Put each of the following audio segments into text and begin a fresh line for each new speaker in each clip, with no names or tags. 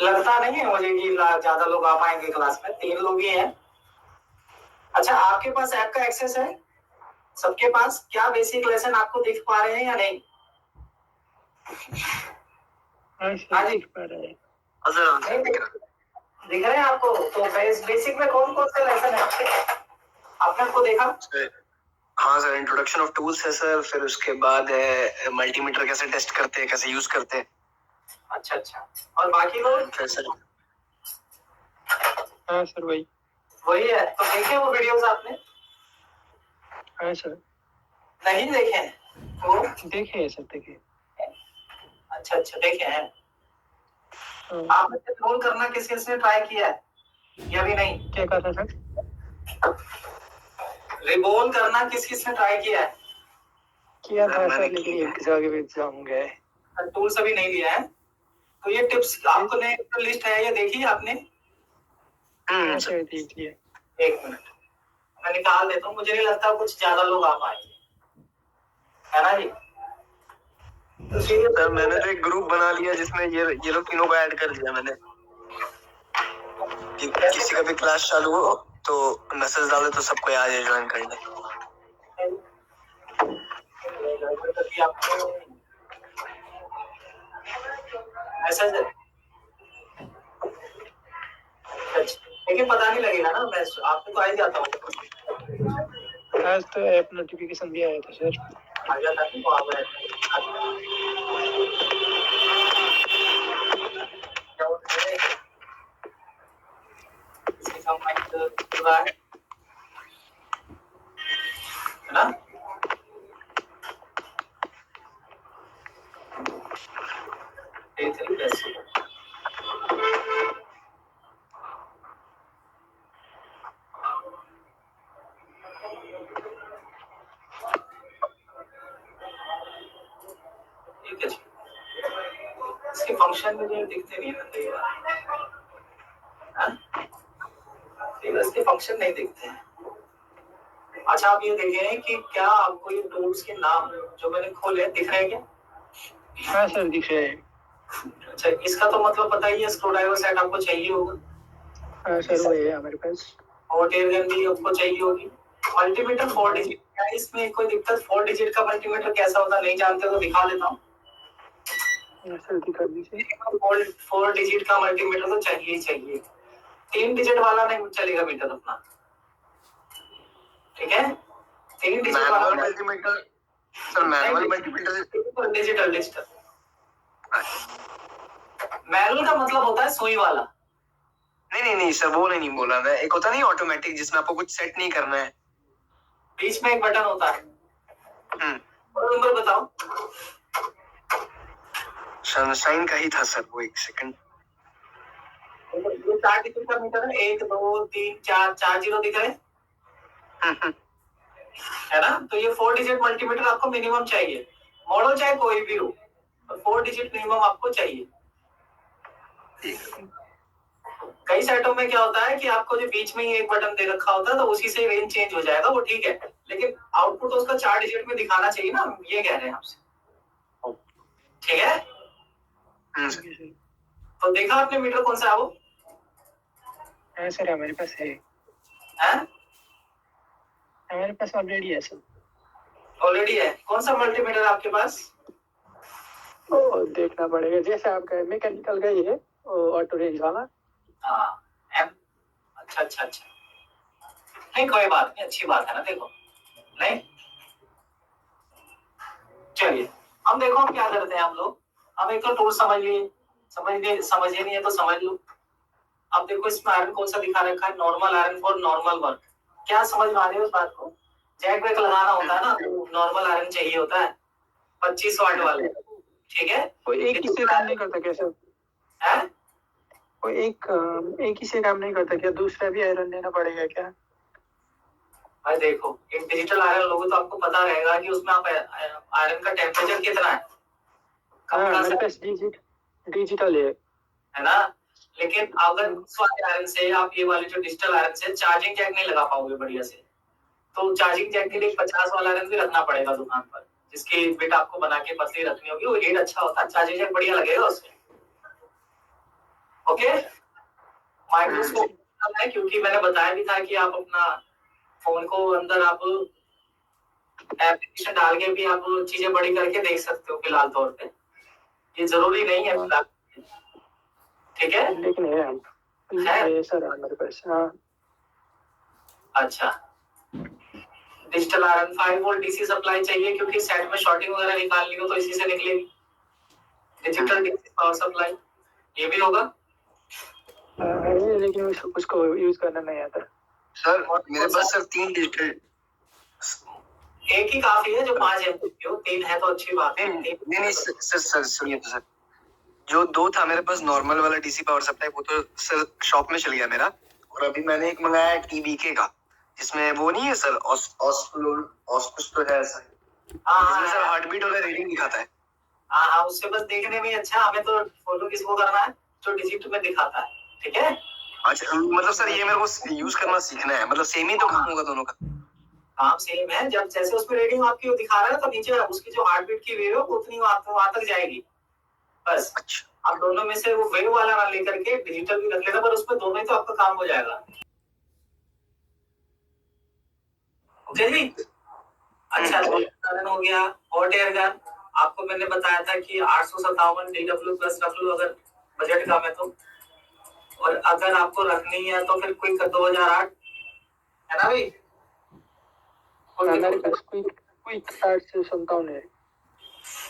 लगता नहीं है मुझे कि ज्यादा लोग आ पाएंगे क्लास में, 3 लोग ही हैं। अच्छा, आपके पास ऐप का एक्सेस है सबके पास? क्या बेसिक लेसन आपको दिख पा रहे हैं या नहीं?
हाँ जी, दिख पा रहा है।
दिख रहे हैं आपको? तो बेसिक में कौन कौन से लेसन है आपके? आपने उसको देखा?
हाँ सर, इंट्रोडक्शन ऑफ टूल्स है सर, फिर उसके बाद है मल्टीमीटर कैसे टेस्ट करते हैं, कैसे यूज करते हैं।
अच्छा अच्छा, और बाकी लोग?
फिर सर
हाँ सर,
वही है। तो देखे वो वीडियोस आपने?
हाँ सर,
नहीं देखे हैं तो?
देखे हैं सर, देखे।
अच्छा अच्छा, देखे हैं।
हाँ।
आपने रोल करना किस किस ने ट्राई किया है या भी नहीं?
क्या कहा था सर?
रिबोल करना किस किस ने ट्राई किया है?
किया था सर, लेकिन एक जगह एग्जाम गए।
टूल्स अभी नहीं लिया है। तो ये टिप्स आपने लिस्ट है, ये देखी है आपने?
हाँ सर, देख लिया।
एक मिनट, मैं निकाल देता हूँ। मुझे नहीं लगता कुछ ज्यादा लोग आ पाएंगे, है ना जी? तो
सर मैंने तो एक ग्रुप बना लिया जिसमें ये लोग तीनों को ऐड कर दिया मैंने। कि किसी का भी क्लास चालू हो तो मैसेज डाले तो सबको आ जाए ज्वाइन करने।
मैसेज लेकिन पता नहीं लगेगा ना, मैं आपको तो आ ही जाता हूँ।
आज तो ऐप नोटिफिकेशन भी आया था सर।
आ जाता है तो आप है ना? इसके फंक्शन मुझे दिखते नहीं है, इसके फंक्शन नहीं दिखते हैं। अच्छा, आप ये देखें कि क्या आपको ये टूल्स के नाम जो मैंने खोले दिख रहे हैं क्या?
हाँ सर, दिख रहे हैं।
अच्छा, इसका तो मतलब पता ही है, स्क्रू ड्राइवर सेट आपको चाहिए होगा।
हाँ सर, वो है हमारे पास।
और टेल गन भी आपको चाहिए होगी। मल्टीमीटर 4 डिजिट, क्या इसमें कोई दिक्कत? 4 डिजिट का मल्टीमीटर कैसा होता है नहीं जानते तो दिखा देता हूँ।
सर दिखा दीजिए।
4 डिजिट का मल्टीमीटर तो चाहिए ही चाहिए। 3 डिजिट वाला नहीं चलेगा मीटर अपना, ठीक है? 3 डिजिट वाला
multimeter sir, manual multimeter
digital digital. Manual का मतलब होता है सुई वाला।
नहीं सर, वो नहीं बोला मैं। एक होता नहीं ऑटोमेटिक, जिसमें आपको कुछ सेट नहीं करना है,
बीच में एक बटन होता है। और नंबर बताओ।
सनशाइन का ही था सर वो। एक सेकंड।
ये 4 डिजिट का मीटर है। 1 2 3 4 4 जीरो दिख रहे हैं, है ना? तो ये 4 डिजिट मल्टीमीटर आपको मिनिमम चाहिए, मॉडल चाहे कोई भी हो, 4 डिजिट मिनिमम आपको चाहिए। कई सेटों में क्या होता है कि आपको जो बीच में ही एक बटन दे रखा होता है तो उसी से रेंज चेंज हो जाएगा, वो ठीक है, लेकिन आउटपुट तो उसका 4 डिजिट में दिखाना चाहिए ना, ये कह रहे हैं आपसे, ठीक है? तो देखा आपने मीटर कौन सा है वो?
हाँ सर, हमारे पास है। हमारे पास ऑलरेडी है सर।
ऑलरेडी है? कौन सा मल्टीमीटर आपके पास?
देखना पड़ेगा, जैसे आपका मैकेनिकल का ही है, ऑटो रेंज वाला।
हाँ, अच्छा अच्छा अच्छा, नहीं कोई बात नहीं, अच्छी बात है ना। देखो, नहीं चलिए, हम देखो हम क्या करते हैं हम लोग। अब एक तो टूल समझ लिए, समझे नहीं है तो समझ लो। अब देखो इसमें आयरन कौन सा दिखा रखा है, normal iron for normal work. क्या समझ में आ रही है उस बात को? जैक वैक लगाना होता है ना, नॉर्मल आयरन चाहिए होता है 25 वाट वाले, ठीक है?
वो एक ही से काम नहीं करता क्या सर?
है
वो एक ही से काम नहीं करता क्या? दूसरा भी आयरन लेना पड़ेगा क्या?
भाई देखो, एक डिजिटल आयरन लोगे तो आपको पता रहेगा कि उसमें आप आयरन का टेम्परेचर कितना है।
हाँ, हमारे पास डिजिटल
है ना? लेकिन अगर उस वाले आयरन से आप ये वाले जो डिजिटल आयरन से चार्जिंग जैक नहीं लगा पाओगे बढ़िया से, तो चार्जिंग जैक के लिए 50 वाला आयरन भी रखना पड़ेगा दुकान पर, जिसकी बिट आपको बना के पतली रखनी होगी। वो रेट अच्छा होता है, चार्जिंग जैक बढ़िया लगेगा उसमें। ओके, माइक्रोस्कोप है क्योंकि मैंने बताया भी था कि आप अपना फोन को अंदर आप एप्लीकेशन डाल के भी आप चीजें बड़ी करके देख सकते हो फिलहाल तौर पे, ये जरूरी नहीं है फिलहाल, ठीक है।
लेकिन है सर हमारे पास। हाँ
अच्छा, digital iron 5 volt DC supply चाहिए क्योंकि सेट में शॉर्टिंग वगैरह निकालनी हो तो इसी से निकलेगी। डिजिटल डीसी पावर सप्लाई ये भी होगा।
लेकिन उसको यूज करना नहीं आता
सर। मेरे पास सर 3 डिजिटल,
एक ही काफी है जो 5 एमबी हो, 3 है तो अच्छी बात है।
नहीं सर सुनिए तो सर, जो 2 था मेरे पास नॉर्मल वाला डीसी पावर सप्लाई, वो तो सर शॉप में चल गया मेरा, और अभी मैंने एक मंगाया टीबीके का, जिसमें वो नहीं है सर, ऑस्कुस तो है सर, जिसमें सर हार्ट बीट वाला रीडिंग दिखाता है।
हाँ, उससे बस देखने में अच्छा, हमें तो फोटो किसको करना है जो डिजिट में दिखाता है, ठीक है।
अच्छा, मतलब सर ये मेरे को यूज करना सीखना है, मतलब सेम ही तो काम होगा दोनों का?
काम सेम है, जब जैसे उसमें रेडिंग आपकी वो दिखा रहा है तो नीचे उसकी जो हार्ट बीट की वेव है उतनी वहां तक जाएगी बस।
अच्छा,
आप दोनों में से वो वेव वाला ना लेकर के डिजिटल भी रख लेना, पर उसमें दोनों ही तो आपका काम हो जाएगा। ओके जी। अच्छा, हो गया। हॉट एयर गन आपको मैंने बताया था कि 857 DW प्लस रख लो अगर बजट कम है तो, और अगर आपको रखनी है तो फिर क्विक 2008 है ना भाई।
हमारे पास क्विक 857 है।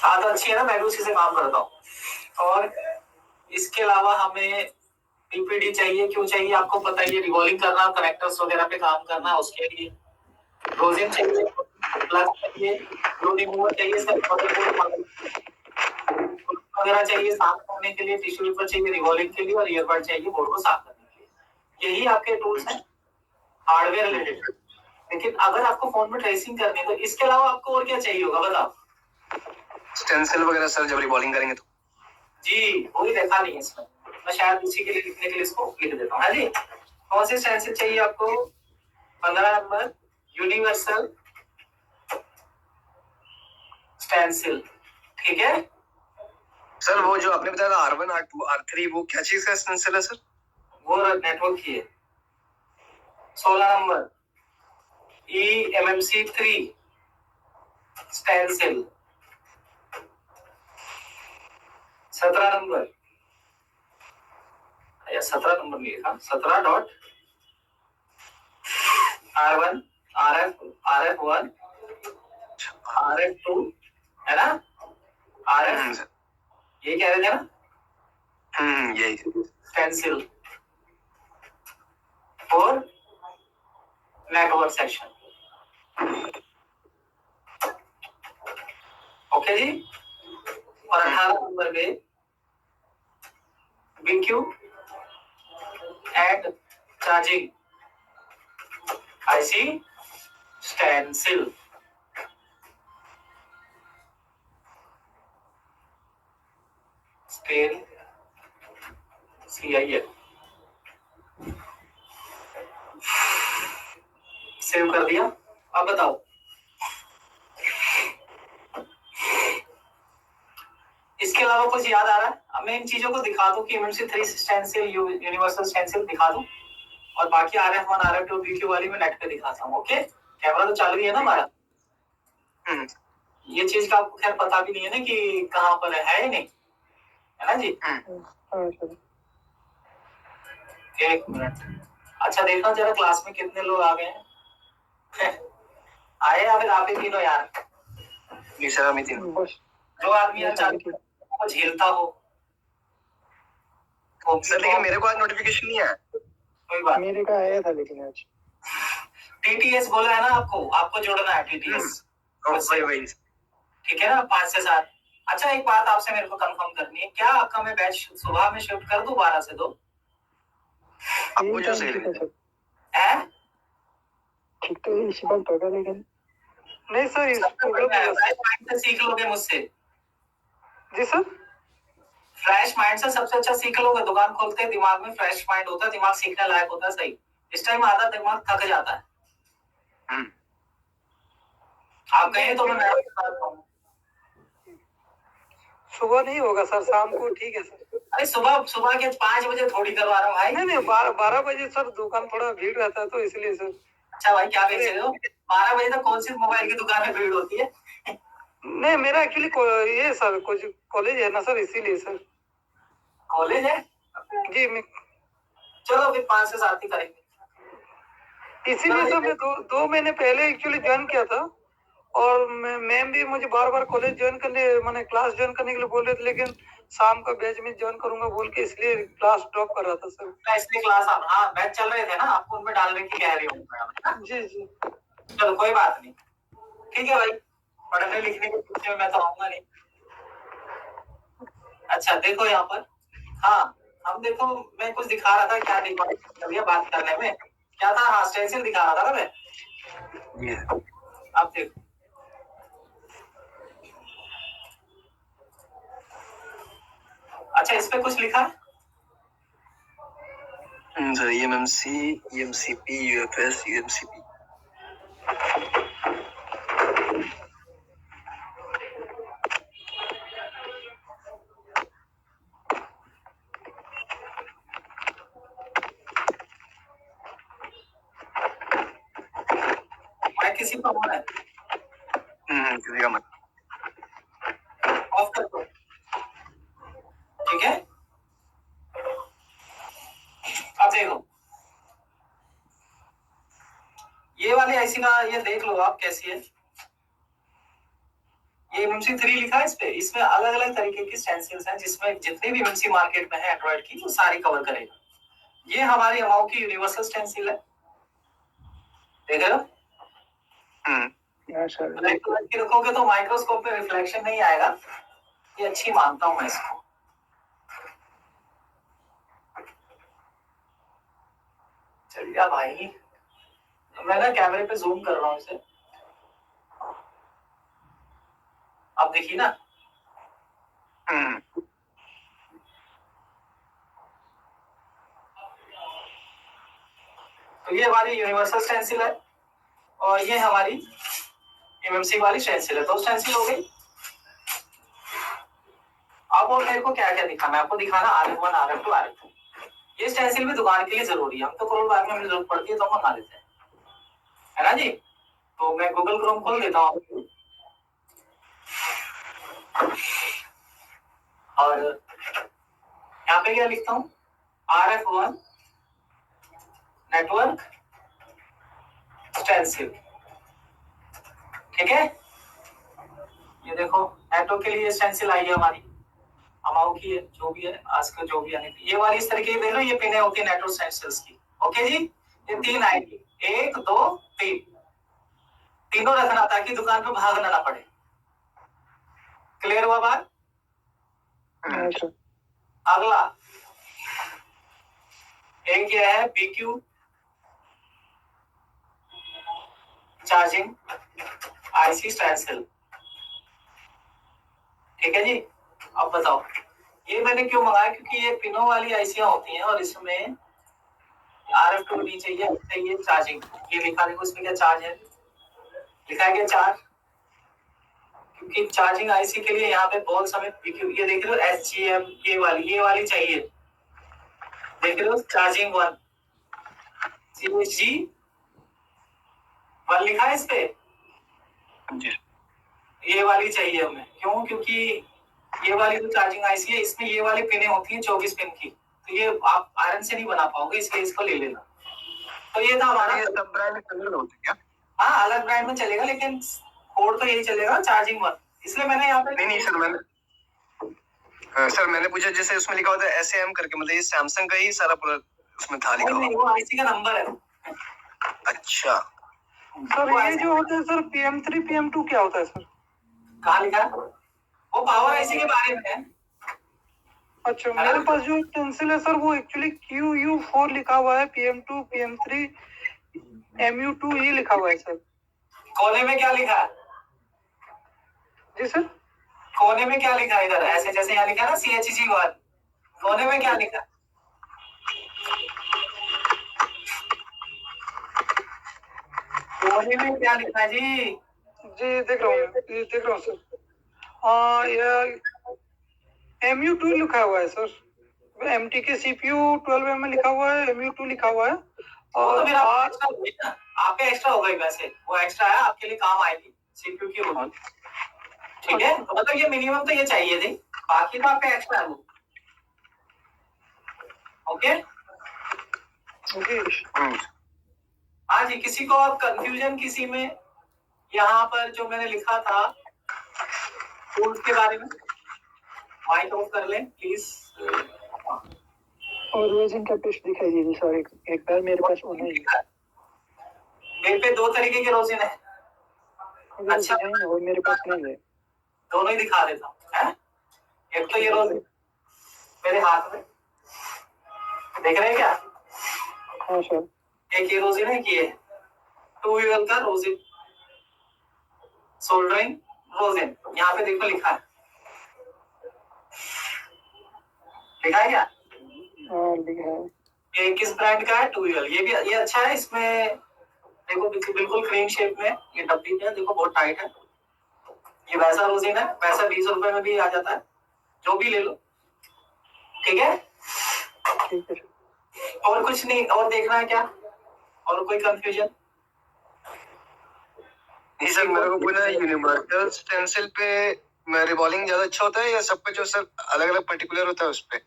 हाँ तो अच्छी है ना, मैं भी उसी से काम करता हूँ। और इसके अलावा हमें पीपीडी चाहिए, क्यों चाहिए आपको पता है, ये रिवॉल्विंग करना, कनेक्टर्स वगैरह पे काम करना, उसके लिए रोजिन चाहिए, प्लग चाहिए, ग्लू रिमूवर चाहिए, सर वगैरह चाहिए साफ करने के लिए, टिश्यू पेपर चाहिए रिवॉल्विंग के लिए, और ईयरबड चाहिए बोर्ड को साफ करने के लिए। यही आपके टूल्स हैं हार्डवेयर रिलेटेड। लेकिन अगर आपको फोन में ट्रेसिंग करनी है तो इसके अलावा आपको और क्या चाहिए होगा बताओ।
स्टेंसिल वगैरह सर जब रिबॉलिंग करेंगे तो?
जी वही देखा नहीं है इसमें, मैं शायद उसी के लिए लिखने के लिए इसको लिख देता हूँ। हाँ जी, कौन सी स्टेंसिल चाहिए आपको? 15 नंबर यूनिवर्सल स्टेंसिल, ठीक है।
सर वो जो आपने बताया था R1 R2 R3, वो क्या चीज का स्टेंसिल है सर?
वो नेटवर्क की है। 16 नंबर EMMC3 स्टेंसिल। 17 नंबर, या 17 नंबर नहीं था, 17 डॉट R1 RF1 RF2 है ना, RF ये कह रहे थे ना,
यही
स्टेंसिल और नेटवर्क सेक्शन। ओके जी। और 18 नंबर पे BQ and charging IC stencil. स्टेन CIL सेव कर दिया। अब बताओ इसके अलावा कुछ याद आ रहा है? अब मैं इन चीजों को दिखा दूं कि MMC3 स्टेंसिल यूनिवर्सल स्टेंसिल दिखा दूं, और बाकी RF1 RF2 BQ वाली मैं नेट पे दिखाता हूँ। ओके, कैमरा तो चालू ही है ना हमारा। ये चीज का आपको खैर पता भी नहीं है ना कि कहाँ पर है या नहीं, है ना जी। एक मिनट, अच्छा देखना जरा क्लास में कितने लोग आ गए हैं। आए या फिर आप ही तीनों यार?
नहीं सर, हम ही तीनों।
जो आदमी यार चालू झेलता हो
सर, लेकिन मेरे को आज नोटिफिकेशन नहीं आया।
कोई बात,
मेरे का आया था लेकिन आज
TTS बोला है ना आपको जोड़ना है TTS।
वही
ठीक है ना, 5 से 7। अच्छा एक बात आपसे मेरे को कंफर्म करनी है, क्या आपका मैं बैच सुबह में शिफ्ट कर दूं 12 से 2?
आपको जो सही लगे।
है
ठीक तो इसी बात होगा, लेकिन नहीं सर
माइंड से सीख लोगे मुझसे।
जी सर,
फ्रेश माइंड से सबसे अच्छा सीख लोगे। दुकान खोलते ही दिमाग में फ्रेश माइंड होता है, दिमाग सीखने लायक होता है, सही। इस टाइम आधा दिमाग थक जाता है। आप कहें तो मैं
सुबह नहीं होगा सर, शाम को ठीक है सर।
अरे सुबह सुबह के 5 बजे थोड़ी करवा रहा हूँ भाई।
नहीं 12 बजे सर दुकान थोड़ा भीड़ रहता है तो इसलिए सर।
अच्छा भाई क्या बेच रहे हो? 12 बजे तक कौन सी मोबाइल की दुकान में भीड़ होती है?
नहीं मेरा एक्चुअली ये सर कुछ कॉलेज है ना सर इसीलिए सर।
कॉलेज है?
जी मैं
चलो फिर 5 से 7 ही करेंगे।
इसीलिए सर मैं 2 महीने पहले एक्चुअली ज्वाइन किया था और मैम भी मुझे बार बार कॉलेज ज्वाइन करने मैंने क्लास ज्वाइन करने के लिए बोल रहे थे लेकिन शाम का बैच में ज्वाइन करूंगा बोल के इसलिए क्लास ड्रॉप कर रहा था सर।
इसलिए क्लास आप हाँ बैच चल रहे थे ना, आपको उनमें डालने की कह रही हूँ।
जी जी
चलो कोई बात नहीं, ठीक है भाई, पढ़ने लिखने के पीछे में मैं तो आऊंगा नहीं। अच्छा देखो यहाँ पर, हाँ हम देखो मैं कुछ दिखा रहा था, क्या दिखा भैया बात करने में क्या था? हाँ स्टेंसिल दिखा रहा था ना मैं। अब देखो अच्छा इस पे कुछ लिखा है?
Sir EMMC EMCP UFS UMCP।
मैं किसी को होना है
किसी का मत।
ऑफ कर दो, ठीक है। अब देखो ये वाली आईसी का ये देख लो आप कैसी है। ये MMC3 लिखा है इस पे, इसमें अलग अलग तरीके की स्टेंसिल्स हैं जिसमें जितनी भी MMC मार्केट में है एंड्रॉइड की वो सारी कवर करेगा। ये हमारी अमाउ की यूनिवर्सल स्टेंसिल है, देख रहे हो? ब्लैक कलर की रखोगे तो माइक्रोस्कोप में रिफ्लेक्शन नहीं आएगा, ये अच्छी मानता हूं मैं इसको। चलिए भाई मैं ना कैमरे पे जूम कर रहा हूँ इसे, आप देखिए ना। तो ये हमारी यूनिवर्सल स्टेंसिल है और ये हमारी MMC वाली स्टेंसिल है, तो स्टेंसिल हो गई। अब और मेरे को क्या क्या दिखा, मैं आपको दिखाना RF1 RF2 RF2। ये स्टेंसिल भी दुकान के लिए जरूरी है, हम तो करोड़ बाग में हमें जरूरत पड़ती है तो हम मंगा लेते हैं, है ना जी। तो मैं गूगल क्रोम खोल देता हूँ और यहाँ पे क्या लिखता हूँ, RF1 नेटवर्क स्टेंसिल, ठीक है। ये देखो नेटवर्क के लिए स्टेंसिल आई है हमारी, अमाउ की है जो भी है आज का जो भी आने, ये वाली इस तरीके की देख लो, ये पिने होती है नेटवर्क स्टेंसिल्स की, ओके जी। ये 3 आएगी, 1 2 3, तीनों रखना ताकि दुकान पे भागना ना पड़े। क्लियर हुआ बात? अगला एक ये है BQ चार्जिंग IC स्टेंसिल, ठीक है जी। अब बताओ ये मैंने क्यों मंगाया, क्योंकि ये पिनों वाली आईसियां होती हैं और इसमें RF2 नहीं चाहिए चार्जिंग। ये लिखा देखो इसमें क्या चार्ज है, लिखा है क्या चार्ज, क्योंकि चार्जिंग आईसी के लिए यहाँ पे बहुत समय ये देख रहे हो SGM ये वाली चाहिए, देख रहे हो चार्जिंग 1 CHG 1 लिखा है इस पे, ये वाली चाहिए हमें। क्यों? क्योंकि ये वाली जो चार्जिंग आईसी है इसमें ये वाली पिने होती हैं 24 पिन की, तो ये आप आयरन से नहीं बना पाओगे, इसलिए इसको ले लेना। तो ये था हमारा,
ये सब ब्रांड अलग होते क्या?
हाँ अलग ब्रांड में चलेगा लेकिन कोड तो यही चलेगा चार्जिंग 1, इसलिए मैंने यहाँ पे
नहीं सर मैंने पूछा जैसे उसमें लिखा होता है SAM करके, मतलब ये सैमसंग का ही सारा पूरा उसमें था लिखा हुआ।
वो आईसी का नंबर है।
अच्छा
सर ये जो होता है सर PM3 PM2 क्या होता है सर?
कहाँ लिखा है? वो पावर आईसी के बारे में है।
अच्छा मेरे पास जो पेंसिल है सर वो एक्चुअली QU4 लिखा हुआ है, PM2 PM3 MU2 ये लिखा हुआ है सर।
कोने में क्या लिखा है?
जी सर
कोने में क्या लिखा है इधर, ऐसे जैसे यहाँ लिखा है ना CHG 1, कोने में क्या लिखा है? कोने में क्या लिखा है जी?
जी देख रहा हूँ ये देख रहा हूँ सर। ये MU2 लिखा हुआ है सर। MT के CPU 12 में लिखा हुआ है, MU2 लिखा हुआ है।
वो तो
और
फिर आप एक्स्ट्रा होगी ना, आप पे एक्स्ट्रा हो गई वैसे, वो एक्स्ट्रा है आपके लिए, काम आएगी सीपीयू की होगी। ठीक है, तो मतलब ये मिनिमम तो ये चाहिए थी, बाकी तो आपका एक्स्ट्रा है वो। Okay
okay.
हाँ जी, किसी को अब कंफ्यूजन किसी में यहाँ पर जो मैंने लिखा था टूल्स के बारे में, माइक ऑफ कर लें प्लीज।
और रोजिन का टेस्ट दिखाई दीजिए सर, एक बार मेरे पास वो नहीं है।
मेरे पे दो तरीके के रोजिन है। अच्छा
है ना, वो मेरे पास नहीं है।
दोनों ही दिखा देता हूँ, है? एक तो ये रोजिन मेरे हाथ में देख रहे हैं क्या?
हाँ सर।
एक ये रोजिन है, कि ये 2 का रोजिन, सोल्डरिंग रोजिन, यहाँ पे देखो लिखा है, लिखा है क्या?
हाँ लिखा है।
ये किस ब्रांड का है? 2 ये भी ये अच्छा है। इसमें देखो बिल्कुल क्लीन शेप में, ये डब्बी है देखो, बहुत टाइट है। ये वैसा रोजिन है, वैसा 20 रुपए में भी आ जाता है, जो भी ले लो। ठीक है,
ठीक है।
और कुछ नहीं, और देखना है क्या? और कोई कंफ्यूजन?
नहीं सर, मेरे को पूरा यूनिवर्सल स्टेंसिल पे रिवॉल्विंग ज्यादा अच्छा होता है, या सब पे जो सर अलग अलग पर्टिकुलर होता है उस पे?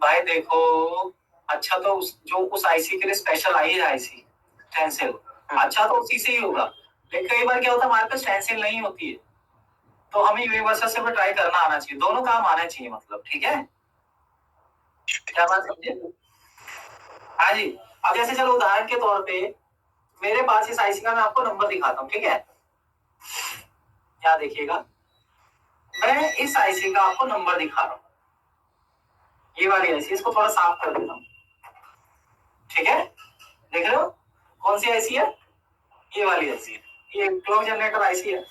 भाई देखो, अच्छा तो जो उस आईसी के लिए स्पेशल आई है आईसी स्टेंसिल, अच्छा तो उसी से ही होगा। लेकिन कई बार क्या होता है, हमारे पास स्टेंसिल नहीं होती है, तो हमें यूनिवर्सल से भी ट्राई करना आना चाहिए, दोनों काम आना चाहिए मतलब। ठीक है, क्या बात समझे? हाँ जी। अब जैसे चलो उदाहरण के तौर पे मेरे पास इस आईसी का मैं आपको नंबर दिखाता हूँ, ठीक है? क्या देखिएगा, मैं इस आईसी का आपको नंबर दिखा रहा हूँ, ये वाली आईसी, इसको थोड़ा साफ कर देता हूँ। ठीक है, देख रहे हो कौन सी आईसी है? ये वाली आईसी है, ये क्लॉक जनरेटर आईसी है।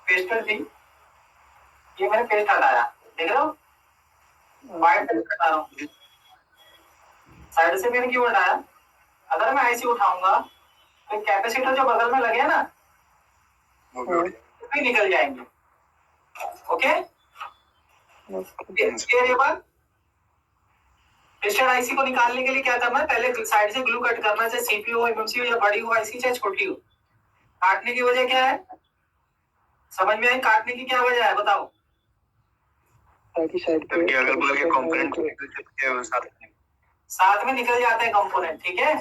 पेस्ट कर दी, ये मैंने पेस्ट हटाया, देख रहे हो? वाइट पेस्ट हटा रहा हूँ, साइड से मैंने क्यों हटाया? अगर मैं आईसी उठाऊंगा तो कैपेसिटर जो बगल में लगे ना वो भी निकल जाएंगे। ओके, ये बात। पेस्टेड आईसी को निकालने के लिए क्या करना है, पहले साइड से ग्लू कट करना, चाहे सीपीयू हो, एमएमसी हो, या बड़ी हो आईसी चाहे छोटी हो। काटने की वजह क्या है, समझ में आई? काटने की क्या वजह है बताओ?
ताकि साइड पे
अगल बगल के कंपोनेंट
साथ में निकल जाते हैं कंपोनेंट। ठीक है,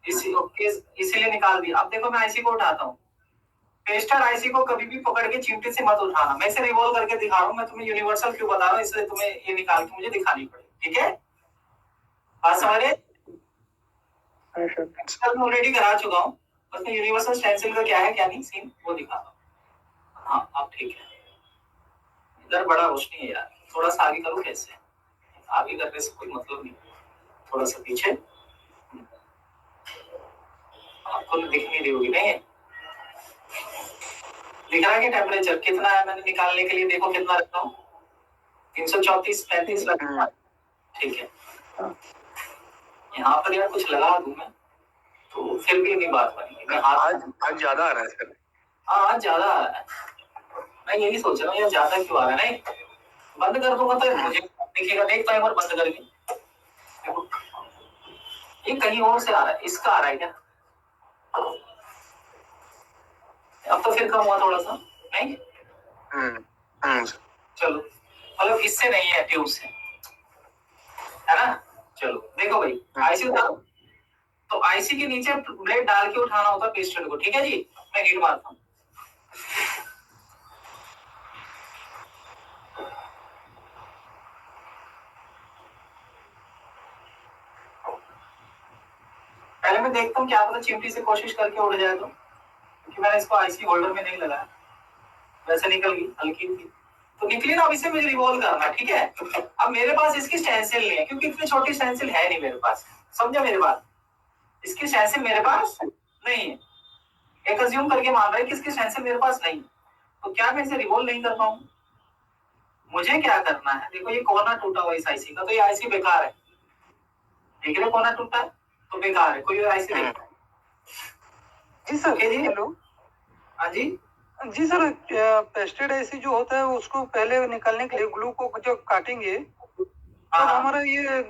इसीलिए निकाल दिया। अब देखो मैं आईसी को उठाता हूँ, पेस्टर आईसी को कभी भी पकड़ के चिमटे से मत उठाना, मैं इसे रिवॉल्व करके दिखा रहा हूँ, मैं तुम्हें यूनिवर्सल क्यों बता रहा हूँ, इसलिए तुम्हें ये निकाल के मुझे दिखानी पड़ेगी। ठीक है, बात समझे? मैं ऑलरेडी करा चुका हूँ, बस मैं यूनिवर्सल स्टेंसिल का क्या है क्या नहीं सीन वो दिखा रहा हूँ। हाँ अब ठीक है, इधर बड़ा रोशनी है यार, थोड़ा सा आगे करो। कैसे आगे करने से कोई मतलब नहीं, थोड़ा सा पीछे, आपको दिख नहीं रही होगी। नहीं दिख रहा है कि टेम्परेचर कितना है मैंने निकालने के लिए, देखो कितना रखता हूँ, 334-35 लगा। ठीक है, यहाँ पर यार कुछ लगा दूं मैं तो फिर भी नहीं बात बनेगी। मैं
आज ज्यादा आ रहा है सर।
हाँ आज ज्यादा आ रहा है, मैं यही सोच रहा हूँ यार ज्यादा क्यों आ रहा है। नहीं बंद कर दूंगा तो मुझे दिखेगा, देख पाए और बंद करके देखो, ये कहीं और से आ रहा है, इसका आ रहा है क्या? अब तो फिर कम हुआ थोड़ा सा, नहीं? चलो मतलब इससे नहीं है, ट्यूब से है ना। चलो देखो भाई, आईसी उठाओ, तो आईसी के नीचे ब्लेड डाल के उठाना होता है पिस्टन को। ठीक है जी, मैं हीट मारता हूँ। पहले मैं देखता हूँ क्या पता चिमटी से कोशिश करके उड़ जाए तो, क्योंकि मैंने इसको आईसी होल्डर में नहीं लगाया, वैसे निकल गई, हल्की थी तो निकली ना। अब इसे मुझे रिवॉल्व करना है। ठीक है, अब मेरे पास इसकी स्टेंसिल नहीं है, क्योंकि इतनी छोटी स्टेंसिल है नहीं मेरे पास, समझा मेरी बात? इसकी स्टेंसिल मेरे पास नहीं है, एक अज्यूम करके मान रहा है कि इसकी स्टेंसिल मेरे पास नहीं, तो क्या मैं इसे रिवॉल्व नहीं कर पाऊंगा? मुझे क्या करना है, देखो ये कोना टूटा हुआ इस आईसी का, तो ये आईसी बेकार है, देख रहे कोना टूटा है तो बेकार है, कोई और आईसी देखो।
जी सर।
ओके जी।
हेलो।
हाँ जी।
जी सर, पेस्टेड एसी जो होता है उसको पहले निकालने के लिए ग्लू को जब काटेंगे तब
हाँ हाँ।
हमारा ये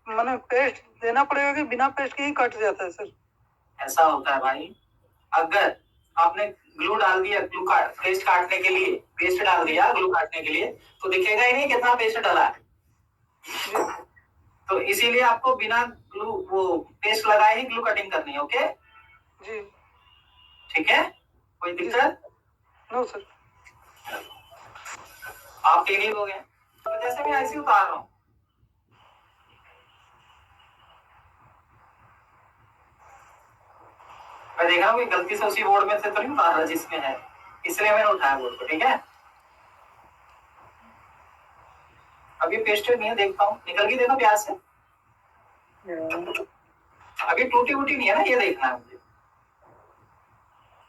माने पेस्ट देना पड़ेगा कि बिना पेस्ट के ही कट जाता है सर?
ऐसा होता है भाई, अगर आपने ग्लू डाल दिया, ग्लू काट पेस्ट काटने के लिए पेस्ट डाल दिया ग्लू काटने के लिए, तो दिखेगा ही नहीं कितना पेस्ट डाला है।
जी
तो इसीलिए आपको बिना ग्लू वो पेस्ट लगाए ही ग्लू कटिंग करनी है। ओके
जी।
ठीक है, कोई दिक्कत?
No sir.
आप तीन ही लोग हैं, तो जैसे मैं आईसी उतार रहा हूँ, मैं देख रहा हूँ कि गलती से उसी बोर्ड में से तो नहीं उतार रहा जिसमें है, इसलिए मैंने उठाया बोर्ड को। ठीक है, अभी पेस्टेड नहीं है, देखता हूँ निकल गई, देखो प्याज से अभी टूटी वूटी नहीं है ना, ये देखना है मुझे,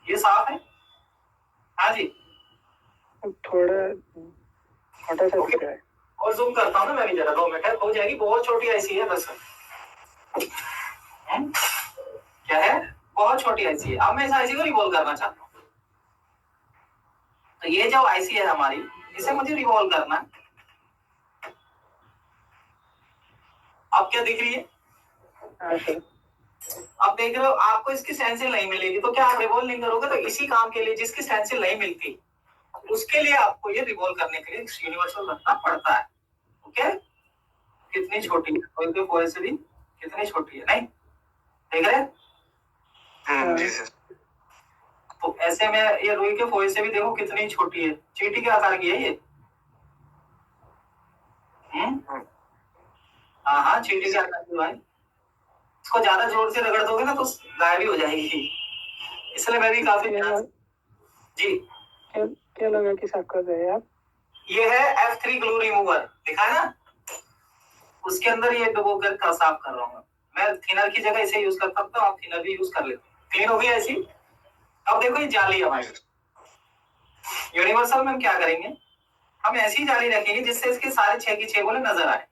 ये साफ है। हाँ जी,
थोड़ा छोटा सा दिख रहा है।
और जूम करता हूँ ना मैं भी जरा, 2 मिनट है, हो जाएगी। बहुत छोटी आईसी है बस। क्या है? बहुत छोटी आईसी है। अब मैं इस आईसी को रिवॉल्व करना चाहता हूँ, तो ये जो आईसी है हमारी, इसे मुझे रिवॉल्व करना है। अब क्या दिख रही है?
हाँ सर।
अब देख रहे हो आपको इसकी स्टेंसिल नहीं मिलेगी, तो क्या आप रिवॉल्व नहीं करोगे? तो इसी काम के लिए जिसकी स्टेंसिल नहीं मिलती, उसके लिए आपको ये रिवॉल्व करने के लिए यूनिवर्सल रखना पड़ता है। ओके, कितनी छोटी है, कोई कोई कोई से भी कितनी छोटी है, नहीं देख रहे हैं?
जी सर।
तो ऐसे में ये रुई के फोए से भी देखो कितनी छोटी है, चींटी के आकार की है ये। हाँ हाँ, चींटी के आकार की भाई। इसको ज्यादा जोर से रगड़ दोगे ना तो गायब ही हो जाएगी, इसलिए मैं भी काफी जी।
क्या लगा कि साफ कर रहे हैं आप?
ये है F3 ग्लू रिमूवर, दिखा है ना, उसके अंदर ये डुबो कर साफ कर रहा हूँ मैं। थिनर की जगह इसे यूज कर सकता हूँ, आप थिनर भी यूज कर लेते हो। क्लीन हो गई ऐसी। अब देखो ये जाली है हमारी यूनिवर्सल में, हम क्या करेंगे, हम ऐसी जाली रखेंगे जिससे इसके सारे 6 की 6 बोले नजर आए।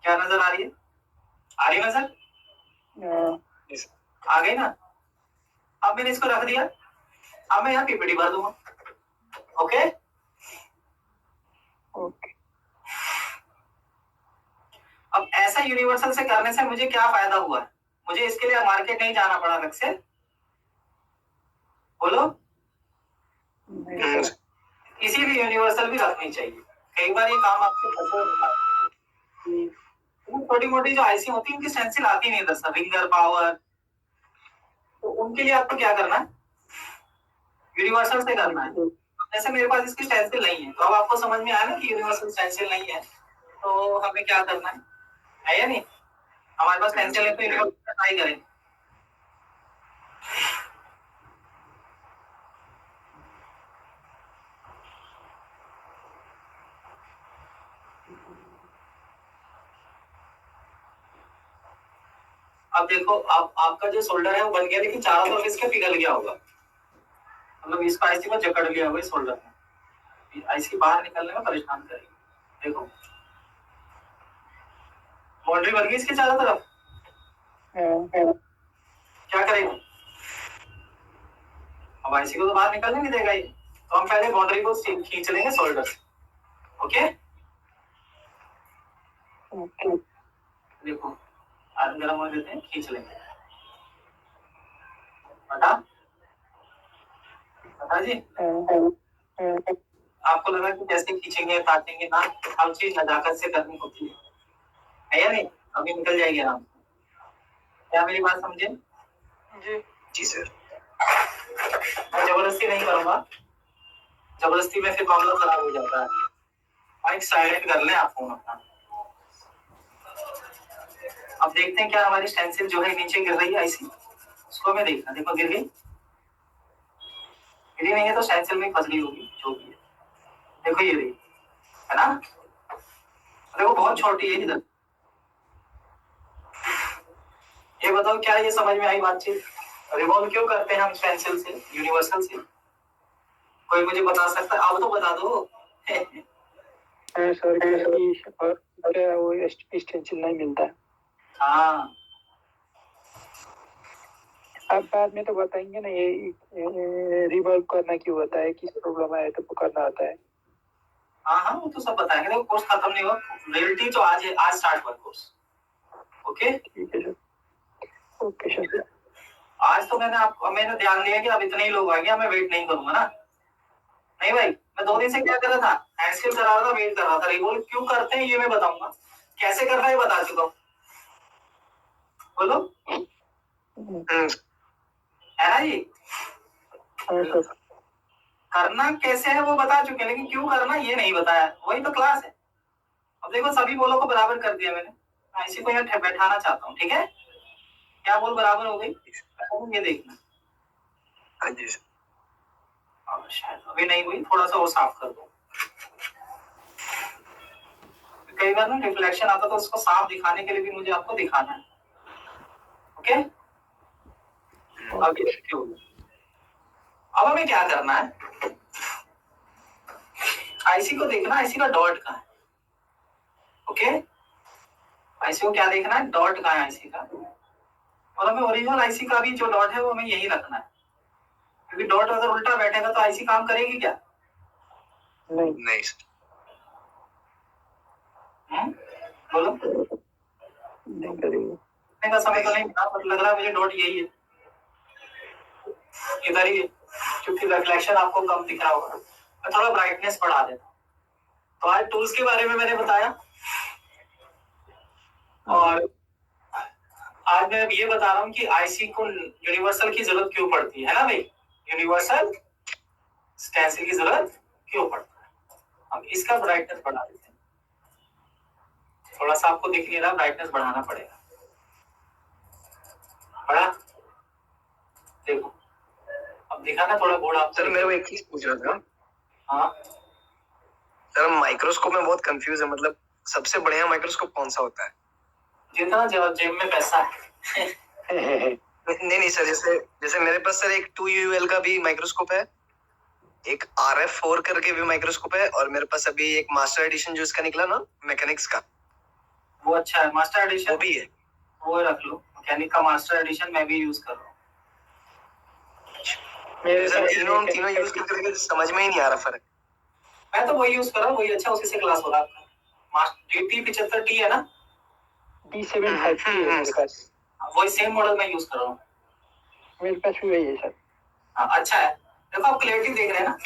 क्या नजर आ रही है? आ रही नजर? आ गई ना? अब मैंने इसको रख दिया, अब मैं यहाँ पीपीटी भर दूंगा। Okay
okay.
अब ऐसा यूनिवर्सल से करने से मुझे क्या फायदा हुआ है? मुझे इसके लिए मार्केट नहीं जाना पड़ा अलग से, बोलो। इसीलिए यूनिवर्सल भी रखनी चाहिए। कई बार ये काम आपके छोटी मोटी जो आईसी होती है उनकी स्टेंसिल आती नहीं दरअसल, रिंगर पावर, तो उनके लिए आपको क्या करना है, यूनिवर्सल से करना है। जैसे मेरे पास इसकी स्टेंसिल नहीं है, तो अब आपको समझ में आया ना कि यूनिवर्सल स्टेंसिल नहीं है, तो हमें क्या करना है या नहीं? हमारे पास स्टेंसिल है तो यूनिवर्सल ट्राई करें। अब देखो, आपका जो शोल्डर है वो बन गया, लेकिन चारों तरफ इसके पिघल गया होगा, मतलब इसका आईसी को जकड़ लिया होगा इस शोल्डर में, आईसी बाहर निकलने में परेशान करेगी। देखो बाउंड्री बन गई इसके चारों तरफ। क्या करेगा? अब आईसी को तो बाहर निकलने नहीं देगा ये, तो हम पहले बाउंड्री को खींच लेंगे शोल्डर से। ओके देखो, आयरन गर्म हो देते हैं, खींच लेंगे। बता जी, आपको लगा कि कैसे खींचेंगे काटेंगे ना, हर चीज नजाकत से करनी होती है या नहीं? अभी निकल जाएगी आराम से। क्या मेरी बात समझे?
जी
जी सर।
मैं जबरदस्ती नहीं करूंगा, जबरदस्ती में फिर मामला खराब हो जाता है। माइक साइलेंट कर ले आप फोन अपना। अब देखते हैं क्या हमारी स्टेंसिल जो है नीचे गिर रही है आईसी, उसको हमें देखना। देखो गिर गई, गिरी नहीं है तो स्टेंसिल में फंस गई होगी जो भी है। देखो ये रही है ना, देखो बहुत छोटी है इधर। ये बताओ क्या ये समझ में आई बातचीत? रिवॉल्व क्यों करते हैं हम स्टेंसिल से यूनिवर्सल से? कोई मुझे बता सकता है? आप तो बता दो।
सर क्या वो एक्सटेंशन नहीं मिलता है।
हाँ
आप बाद में तो बताएंगे ना ये रिवॉल्व करना क्यों होता है, किस प्रॉब्लम आया तो वो करना होता है।
हाँ हाँ, वो तो सब बताएंगे। देखो कोर्स खत्म नहीं हुआ, रियलिटी तो आज है, आज स्टार्ट हुआ कोर्स। ओके
ठीक है सर, ओके सर।
आज तो मैंने ध्यान दिया कि अब इतने ही लोग आएंगे, मैं वेट नहीं करूंगा ना। नहीं भाई, मैं 2 दिन से क्या कर रहा था, हैंडस्किल करा रहा था, वेट कर रहा था। रिवॉल्व क्यों करते हैं ये मैं बताऊंगा, कैसे करना है बता चुका हूँ। बोलो है ना जी।
हाँ सर।
करना कैसे है वो बता चुके हैं, लेकिन क्यों करना ये नहीं बताया, वही तो क्लास है। अब देखो सभी बोलो को बराबर कर दिया मैंने, मैं इसी को यहाँ बैठाना चाहता हूँ। ठीक है, क्या बोल बराबर हो गई, ये देखना।
हाँ जी सर।
शायद अभी नहीं हुई, थोड़ा सा और साफ कर दो। कई बार ना रिफ्लेक्शन आता तो उसको साफ दिखाने के लिए भी मुझे आपको दिखाना है। ओके अब ये देखिए, अब हमें क्या करना है, आईसी को देखना, आईसी का डॉट कहाँ है। ओके आईसी को क्या देखना है, डॉट कहाँ है आईसी का, और हमें ओरिजिनल आईसी का भी जो डॉट है वो हमें यही रखना है, क्योंकि डॉट अगर उल्टा बैठेगा तो आईसी काम करेगी क्या।
नहीं सर।
बोलो
नहीं करेंगे।
का समय तो नहीं था, पर लग रहा है मुझे डॉट यही है, इधर ही है, क्योंकि रिफ्लेक्शन आपको कम दिख रहा होगा। मैं थोड़ा ब्राइटनेस बढ़ा देता हूँ। तो आज टूल्स के बारे में मैंने बताया, और आज मैं ये बता रहा हूँ कि आईसी को यूनिवर्सल की जरूरत क्यों पड़ती है ना भाई, यूनिवर्सल स्टेंसिल की जरूरत क्यों पड़ता है। हम इसका ब्राइटनेस बढ़ा देते हैं, थोड़ा सा आपको दिख नहीं रहा, ब्राइटनेस बढ़ाना पड़ेगा। बड़ा देखो, अब दिखा ना थोड़ा बोर्ड आप
सर मेरे को एक चीज पूछ रहा था।
हाँ
सर माइक्रोस्कोप में बहुत कंफ्यूज है, मतलब सबसे बढ़िया माइक्रोस्कोप कौन सा होता है?
जितना जेब में पैसा है।
नहीं सर, जैसे जैसे मेरे पास सर एक 2UL का भी माइक्रोस्कोप है, एक RF4 करके भी माइक्रोस्कोप है, और मेरे पास अभी एक मास्टर एडिशन जो इसका निकला ना मैकेनिक्स का,
वो अच्छा है, मास्टर एडिशन
वो भी है।
वो रख लो, मैकेनिक का मास्टर एडिशन मैं भी यूज कर रहा हूँ।
मेरे
सर
साथ
तीनों यूज करके समझ में ही नहीं आ रहा फर्क।
मैं तो वही यूज कर रहा हूँ, वही अच्छा, उसी से क्लास हो रहा है। मास्टर DT75T है ना,
D75T है मेरे पास।
वही सेम मॉडल मैं यूज कर रहा हूँ।
मेरे पास भी वही है सर।
हाँ, अच्छा है। देखो आप क्लैरिटी देख रहे हैं ना,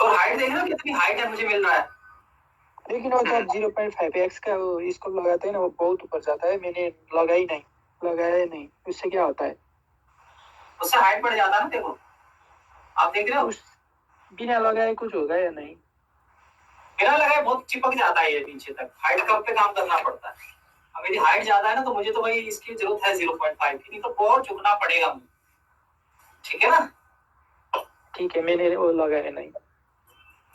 और हाइट देख रहे हो कितनी हाइट है मुझे मिल रहा है।
लेकिन वो जब 0.5x का वो इसको लगाते हैं ना, वो बहुत ऊपर जाता है। मैंने लगाया नहीं, उससे क्या होता है?
उससे हाइट बढ़ जाता है ना, देखो आप देख रहे हो।
उस बिना लगाए कुछ होगा या नहीं?
बिना लगाए बहुत चिपक जाता है ये नीचे तक, हाइट कम पे काम करना पड़ता है। अब मेरी हाइट ज्यादा है ना, तो मुझे तो भाई इसकी जरूरत है 0.5 की, नहीं तो बहुत झुकना पड़ेगा मुझे। ठीक है ना,
ठीक है, मैंने वो लगाया नहीं।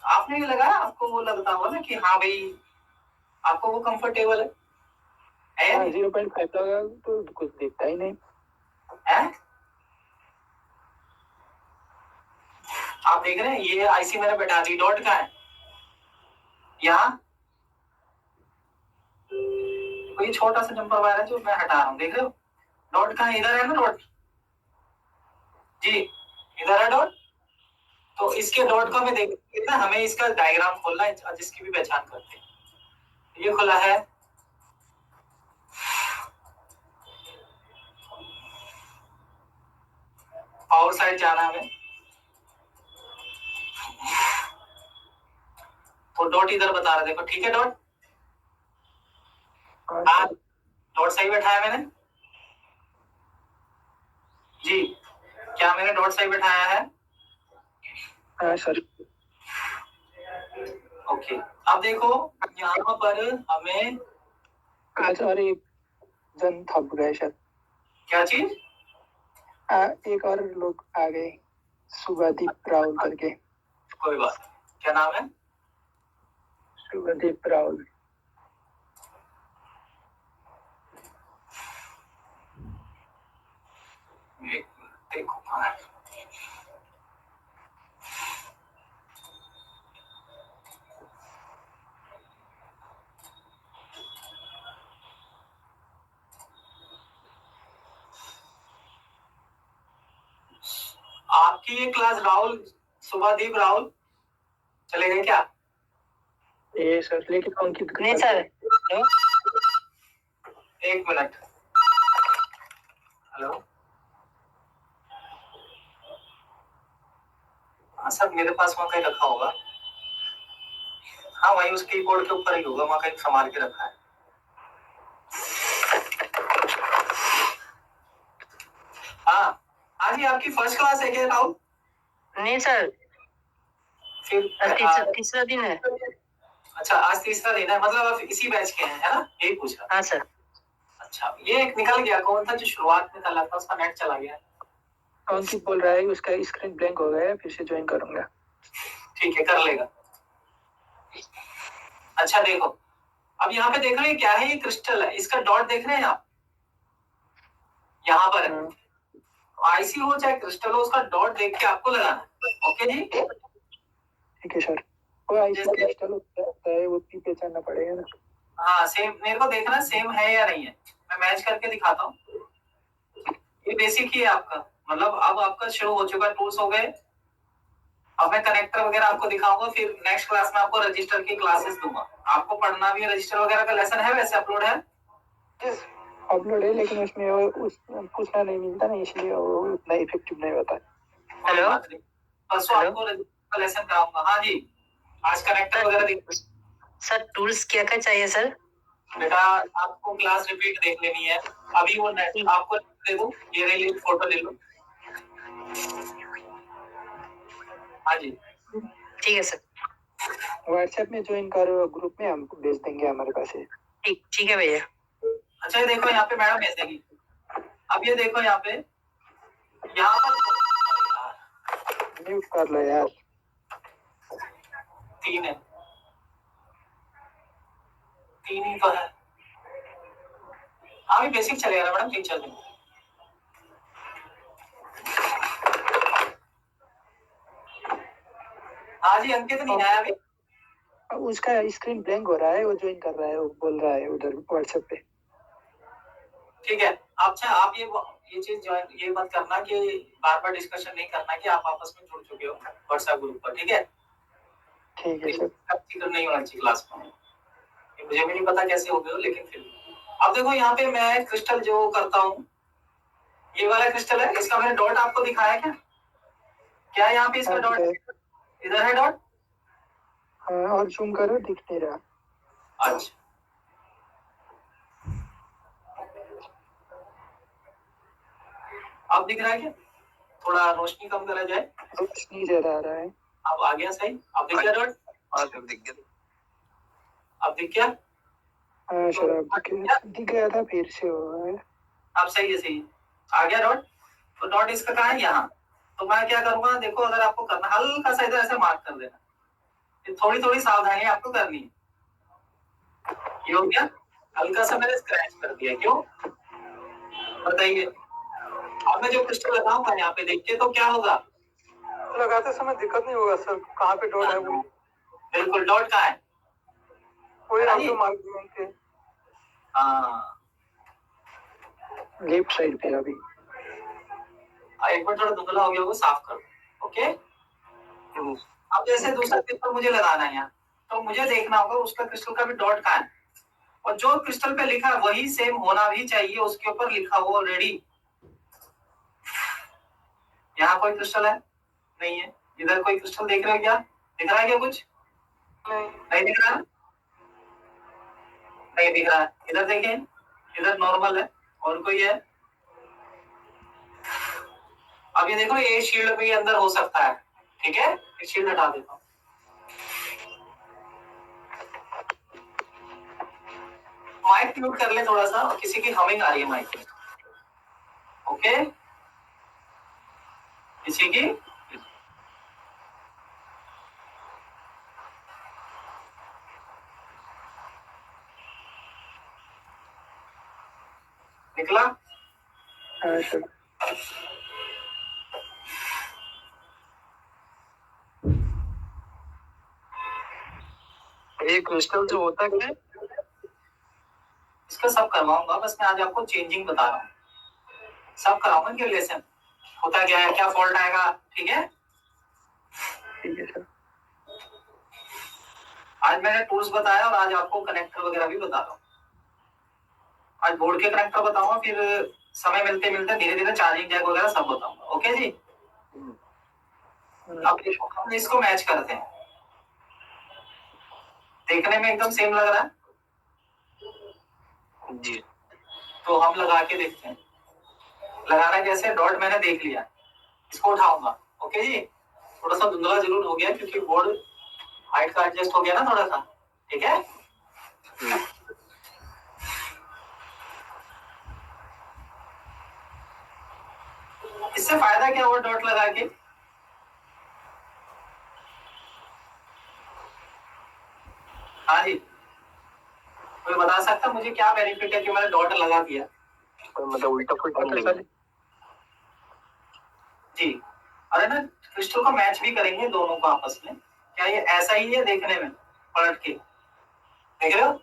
आपने भी लगाया, आपको वो लगता होगा ना कि हाँ भाई आपको वो कंफर्टेबल है
हाँ,
नहीं?
0.5 लगा तो कुछ दिखता ही नहीं।
है आप देख रहे हैं, ये आईसी मैंने बैठा दी, डॉट का है यहाँ, कोई छोटा सा जंपर वायर है जो मैं हटा रहा हूँ, देख रहे हो। डॉट का इधर है ना, डॉट जी इधर है डॉट। तो इसके डॉट का मैं देख ना, हमें इसका डायग्राम खोलना है जिसकी भी पहचान करते हैं। ये खुला है, पावर साइड जाना हमें, तो डॉट इधर बता रहा, देखो ठीक है डॉट। हाँ डॉट सही बैठाया मैंने जी, क्या मैंने डॉट सही बैठाया है?
हाँ सर।
ओके अब देखो यहाँ पर हमें
आज और एक जन थप गए शायद।
क्या चीज,
एक और लोग आ गए, शुभदीप राहुल करके।
कोई बात नहीं। क्या नाम है?
शुभदीप राहुल।
देखो कहाँ है? आपकी ये क्लास राहुल, शुभदीप राहुल चले गए क्या?
ये सर लेकिन अंकित
नहीं सर।
एक मिनट। हेलो, हाँ सर, मेरे पास वहाँ कहीं रखा होगा। हाँ, वही उस कीबोर्ड के ऊपर ही होगा, वहाँ कहीं संभाल के रखा है। हाँ हाँ जी, आपकी फर्स्ट क्लास है क्या राहुल?
नहीं सर,
फिर
तीसरा दिन है।
अच्छा, आज तीसरा दिन है, मतलब आप इसी बैच के हैं, है ना? यही पूछा।
हाँ सर।
अच्छा, ये एक निकल गया, कौन था जो शुरुआत में था, उसका नेट चला गया।
अंकित बोल रहा है उसका स्क्रीन ब्लैंक हो गया है, फिर से ज्वाइन करूंगा।
ठीक है, कर लेगा। अच्छा देखो, अब यहाँ पे देख रहे हैं क्या है, ये क्रिस्टल है, इसका डॉट देख रहे हैं आप, यहाँ पर है। आईसी हो चाहे क्रिस्टल हो, उसका डॉट देख के आपको लगाना है। ओके जी,
ठीक है सर। वो आईसी क्रिस्टल होता है, वो भी पहचानना पड़ेगा ना।
हाँ सेम, मेरे को देखना सेम है या नहीं है, मैं मैच करके दिखाता हूँ। ये बेसिक ही है आपका, मतलब अब आपका शुरू हो चुका, टूल्स हो गए। अब मैं कनेक्टर वगैरह आपको दिखाऊंगा, फिर नेक्स्ट क्लास में आपको रजिस्टर की क्लासेस दूंगा। आपको पढ़ना भी है, रजिस्टर वगैरह का लेसन है, वैसे अपलोड है।
अपलोड है, लेकिन उसमें उस पूछना नहीं मिलता ना, इसलिए वो उतना इफेक्टिव नहीं होता है।
कोई बात नहीं, परसों आपको रजिस्टर का लेसन कराऊंगा। हाँ जी, आज कनेक्टर वगैरह देख।
सर टूल्स क्या क्या चाहिए सर?
बेटा आपको क्लास रिपीट देख लेनी है, अभी वो नेट आपको दे दूं, ये रही, फोटो ले लो। हाँ जी,
ठीक है सर।
व्हाट्सएप में ज्वाइन करो, ग्रुप में हमको भेज देंगे, हमारे पास है।
ठीक है भैया।
अच्छा ये देखो, यहाँ पे मैडम भेज देगी। अब ये देखो यहाँ पे, यहाँ पर
म्यूट कर लो यार।
3 है, 3 ही तो है। अभी बेसिक चलेगा ना मैडम, 3-4 दिन। हाँ जी, अंकित नहीं आया अभी।
उसका स्क्रीन ब्लैंक हो रहा है, वो ज्वाइन कर रहा है, वो बोल रहा है उधर व्हाट्सएप पे।
ठीक है, अच्छा आप ये चीज ज्वाइन ये मत करना कि बार बार डिस्कशन नहीं करना कि आप आपस में जुड़ चुके हो व्हाट्सएप ग्रुप पर, ठीक है?
ठीक है सर।
फिक्र नहीं होना चाहिए क्लास में, मुझे भी नहीं पता कैसे हो गए हो, लेकिन फिर अब देखो यहाँ पे मैं क्रिस्टल जो करता हूँ, ये वाला क्रिस्टल है, इसका मैंने डॉट आपको दिखाया क्या? क्या यहाँ पे इसका डॉट इधर है डॉट?
हाँ, और जूम करो, दिख नहीं रहा।
अच्छा, अब दिख रहा है क्या? थोड़ा रोशनी कम करा जाए,
रोशनी ज्यादा आ रहा है।
अब आ गया सही, अब दिख गया डॉट?
अब दिख गया।
अब दिख गया?
हाँ सर, अब दिख गया था, फिर से हो रहा है।
अब सही है, सही है, आ गया डॉट। तो डॉट इसका कहाँ है? यहाँ। तो मैं क्या करूंगा, देखो अगर आपको करना, हल्का सा इधर ऐसे मार्क कर देना, थोड़ी थोड़ी सावधानी आपको करनी है। ये हो गया, हल्का सा मैंने स्क्रैच कर दिया, क्यों बताइए? अब मैं जो क्रिस्टल लगाऊंगा यहाँ पे देखिए, तो क्या होगा?
लगाते समय दिक्कत नहीं होगा सर, कहाँ पे डॉट है वो।
बिल्कुल, डॉट कहाँ है?
वही ऑटो मार्क के
हाँ,
लेफ्ट साइड पे अभी।
एक बार थोड़ा धुंधला हो गया, वो साफ कर दो। ओके, अब जैसे दूसरा क्रिस्टल मुझे लगाना है यहाँ, तो मुझे देखना होगा उसका क्रिस्टल का भी डॉट कहाँ है, और जो क्रिस्टल पे लिखा है वही सेम होना भी चाहिए उसके ऊपर लिखा हुआ ऑलरेडी। यहाँ कोई क्रिस्टल है? नहीं है। इधर कोई क्रिस्टल देख रहे हो क्या? दिख रहा है क्या कुछ? नहीं दिख रहा है? नहीं दिख रहा है। इधर देखें, इधर नॉर्मल है, और कोई है? अब ये देखो, ये शील्ड भी अंदर हो सकता है, ठीक है? शील्ड हटा देता हूँ। माइक म्यूट कर ले थोड़ा सा, किसी की हमिंग आ रही है माइक में। ओके, किसी की निकला?
हाँ सर।
ये क्रिस्टल जो होता है,
इसका सब करवाऊंगा, बस मैं आज आपको चेंजिंग बता रहा हूँ, सब कराऊंगा कि लेसन। होता क्या है, क्या फॉल्ट आएगा, ठीक है।
ठीक है सर।
आज मैंने टूल्स बताया और आज आपको कनेक्टर वगैरह भी बता रहा हूँ। आज बोर्ड के कनेक्टर बताऊंगा, फिर समय मिलते मिलते धीरे धीरे चार्जिंग जैक वगैरह सब बताऊंगा। ओके जी। अब देखो हम इसको मैच करते हैं, देखने में एकदम सेम लग रहा है,
जी
तो हम लगा के देखते हैं। लगाना कैसे, डॉट मैंने देख लिया, इसको उठाऊंगा। ओके जी। थोड़ा सा धुंधला जरूर हो गया क्योंकि बोर्ड हाइट का एडजस्ट हो गया ना थोड़ा सा, ठीक है। इससे फायदा क्या हुआ डॉट लगा के, हाँ जी, कोई बता सकता मुझे क्या बेनिफिट है कि मैंने डॉट लगा दिया?
मतलब उल्टा पुल्टा नहीं
सर
जी। अरे ना, क्रिस्टल को मैच भी करेंगे दोनों को आपस में। क्या ये ऐसा ही है देखने में, पलट के देख रहे हो?